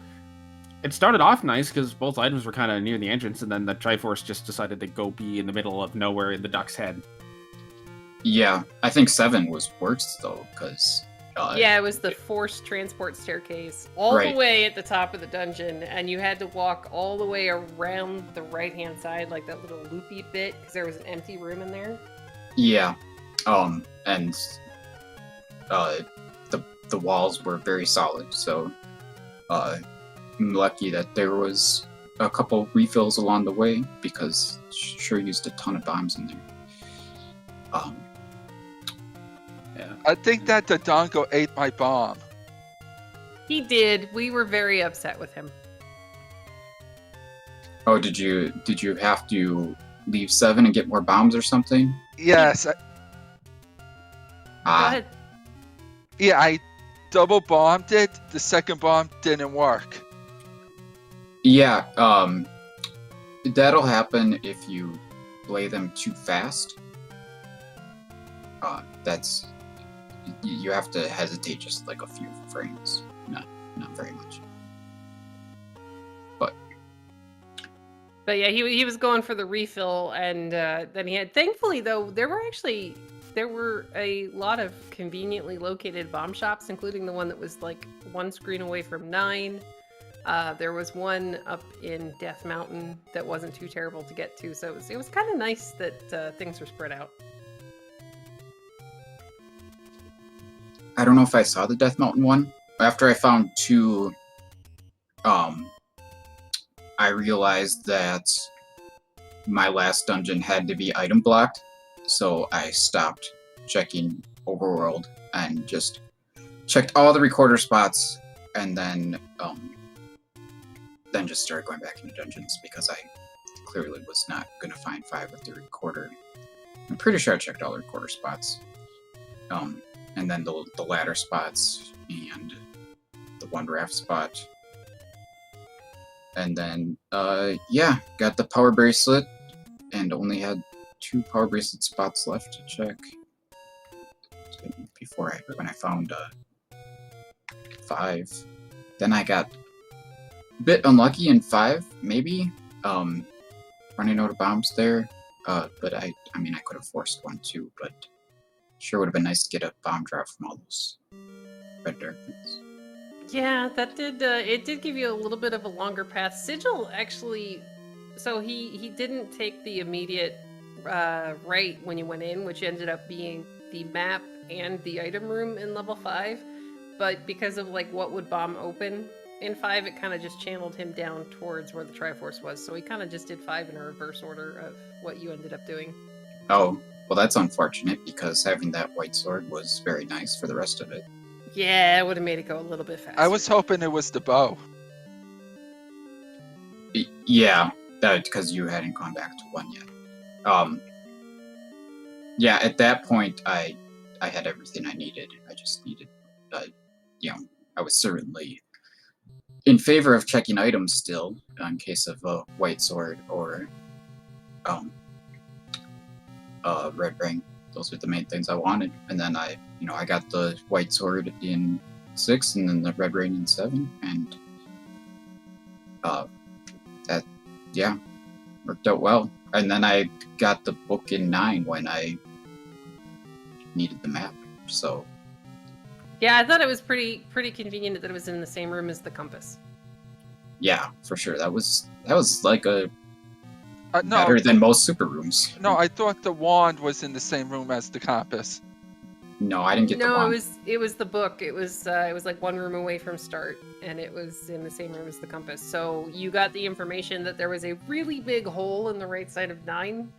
It started off nice because both items were kind of near the entrance, and then the Triforce just decided to go be in the middle of nowhere in the Duck's Head. Yeah, I think 7 was worse, though, because... yeah, it was the forced transport staircase all the way at the top of the dungeon, and you had to walk all the way around the right-hand side, like that little loopy bit, because there was an empty room in there. Yeah, and... the walls were very solid, so I'm lucky that there was a couple refills along the way, because sure used a ton of bombs in there. Yeah. I think that the Dongo ate my bomb. He did. We were very upset with him. Oh, did you have to leave 7 and get more bombs or something? Yes. Go ahead. Yeah, I double bombed it. The second bomb didn't work. Yeah, that'll happen if you play them too fast. That's... You have to hesitate just like a few frames. Not very much. But yeah, he was going for the refill, and then he had... Thankfully, though, there were a lot of conveniently located bomb shops, including the one that was like 1 screen away from 9. There was one up in Death Mountain that wasn't too terrible to get to, so it was kind of nice that things were spread out. I don't know if I saw the Death Mountain one. After I found 2, I realized that my last dungeon had to be item blocked, so I stopped checking Overworld and just checked all the recorder spots, and then just started going back into dungeons, because I clearly was not going to find 5 with the recorder. I'm pretty sure I checked all the recorder spots. And then the ladder spots, and the one raft spot. And then, yeah, got the power bracelet, and only had 2 power bracelet spots left to check. When I found 5. Then I got a bit unlucky in 5, maybe, running out of bombs there. But I mean, I could have forced 1 too, but sure would have been nice to get a bomb drop from all those red darkness. Yeah, that did. It did give you a little bit of a longer path. Sigil actually, so he didn't take the immediate right when you went in, which ended up being the map and the item room in level 5, but because of like what would bomb open in 5, it kind of just channeled him down towards where the Triforce was. So he kind of just did 5 in a reverse order of what you ended up doing. Oh, well, that's unfortunate because having that white sword was very nice for the rest of it. Yeah, it would have made it go a little bit faster. I was hoping it was the bow. Yeah, because you hadn't gone back to 1 yet. Yeah, at that point, I had everything I needed. I just needed, I was certainly in favor of checking items still, in case of a white sword or red ring. Those are the main things I wanted. And then I got the white sword in 6, and then the red ring in 7, and that, yeah, worked out well. And then I got the book in 9 when I needed the map. So yeah, I thought it was pretty convenient that it was in the same room as the compass. yeah, for sure. That was like a No, better than most super rooms. no, I thought the wand was in the same room as the compass. No, I didn't get the No, wand. it was the book. It was like 1 room away from start, and it was in the same room as the compass. So you got the information that there was a really big hole in the right side of 9,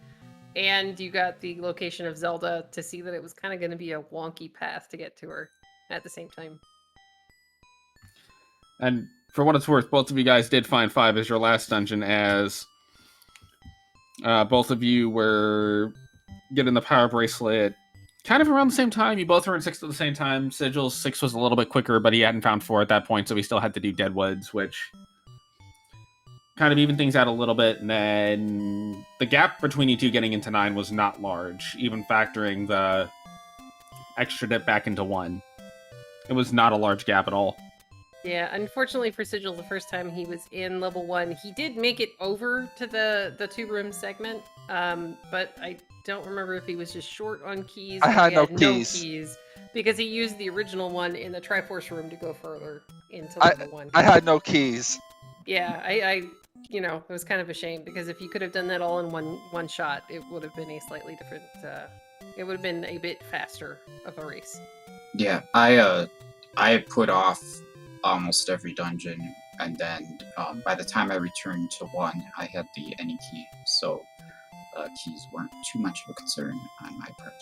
and you got the location of Zelda to see that it was kind of going to be a wonky path to get to her at the same time. And for what it's worth, both of you guys did find 5 as your last dungeon, as both of you were getting the power bracelet kind of around the same time. You both were in 6 at the same time. Sigil's 6 was a little bit quicker, but he hadn't found 4 at that point, so he still had to do Deadwoods, which kind of evened things out a little bit. And then the gap between you two getting into 9 was not large, even factoring the extra dip back into 1. It was not a large gap at all. Yeah, unfortunately for Sigil, the first time he was in level 1, he did make it over to the 2-room segment, but I don't remember if he was just short on keys. I or had he no had keys. because he used the original one in the Triforce room to go further into level 1. I had no keys. Yeah, I it was kind of a shame, because if you could have done that all in one shot, it would have been a slightly different. It would have been a bit faster of a race. Yeah, I put off almost every dungeon, and then by the time I returned to 1, I had the any key, so keys weren't too much of a concern on my part.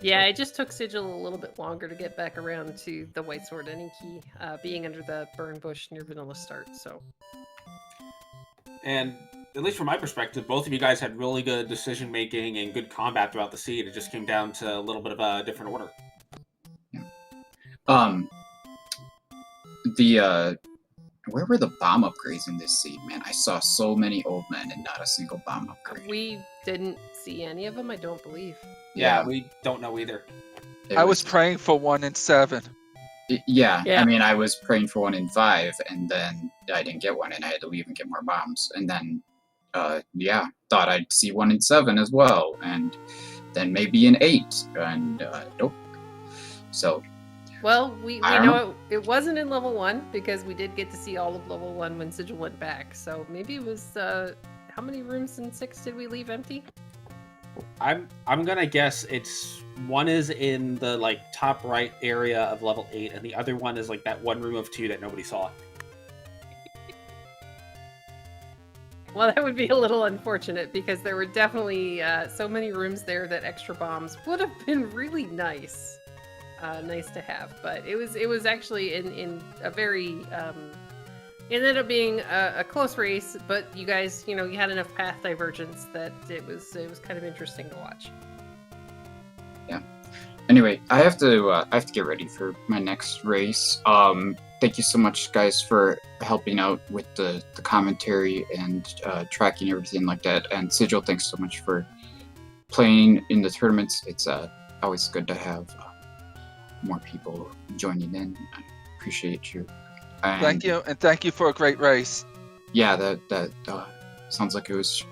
Yeah, it just took Sigil a little bit longer to get back around to the White Sword any key, being under the burn bush near Vanilla Start. So, and at least from my perspective, both of you guys had really good decision making and good combat throughout the seed. It just came down to a little bit of a different order. Yeah. Where were the bomb upgrades in this seed, man? I saw so many old men and not a single bomb upgrade. we didn't see any of them, I don't believe. Yeah, we don't know either. It I was praying for 1 in 7. Yeah, Yeah. I mean, I was praying for 1 in 5, and then I didn't get 1, and I had to leave and get more bombs. And then, thought I'd see 1 in 7 as well, and then maybe in 8, and nope. So, Well, we I don't know it wasn't in level 1, because we did get to see all of level 1 when Sigil went back. So maybe it was, how many rooms in 6 did we leave empty? I'm gonna guess it's 1 is in the top right area of level 8, and the other one is that 1 room of 2 that nobody saw. Well, that would be a little unfortunate, because there were definitely so many rooms there that extra bombs would have been really nice to have. But it was actually in a very it ended up being a close race, but you guys, you had enough path divergence that it was kind of interesting to watch. yeah. Anyway, I have to get ready for my next race. Thank you so much, guys, for helping out with the commentary and tracking everything like that. And Sigil, thanks so much for playing in the tournaments. It's always good to have more people joining in. I appreciate you. And Thank you, and thank you for a great race. yeah, that sounds like it was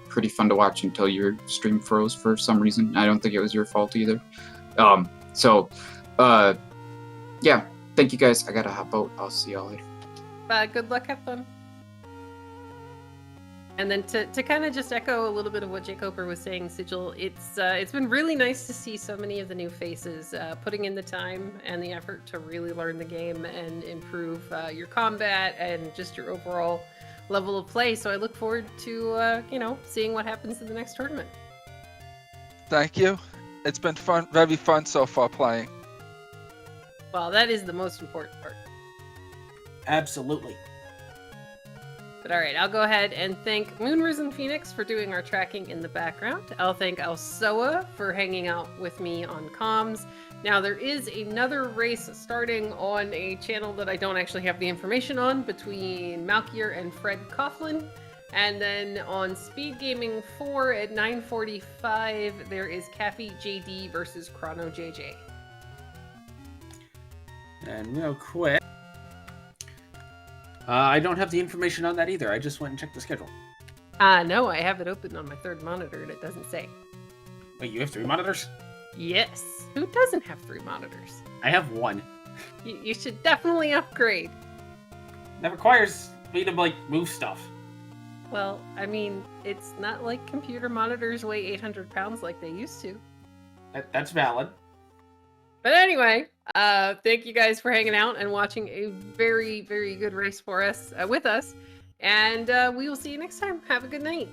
pretty fun to watch until your stream froze for some reason. I don't think it was your fault either. Yeah, thank you guys. I gotta hop out. I'll see y'all later. Good luck, have fun. And then to kind of just echo a little bit of what jkoper was saying, Sigil, it's been really nice to see so many of the new faces putting in the time and the effort to really learn the game and improve your combat and just your overall level of play. So I look forward to seeing what happens in the next tournament. Thank you. It's been fun, very fun so far playing. Well, that is the most important part. Absolutely. But all right, I'll go ahead and thank Moonrisen Phoenix for doing our tracking in the background. I'll thank Alsoa for hanging out with me on comms. Now, there is another race starting on a channel that I don't actually have the information on between Malkier and Fred Coughlin. And then on SpeedGaming 4 at 9:45, there is Caffey JD versus Chrono JJ. And real quick, I don't have the information on that either. I just went and checked the schedule. No, I have it open on my third monitor and it doesn't say. Wait, you have 3 monitors? Yes. Who doesn't have 3 monitors? I have 1. You should definitely upgrade. That requires me to, like, move stuff. Well, I mean, it's not like computer monitors weigh 800 pounds like they used to. That's valid. But anyway, thank you guys for hanging out and watching a very, very good race for us with us. And we will see you next time. Have a good night.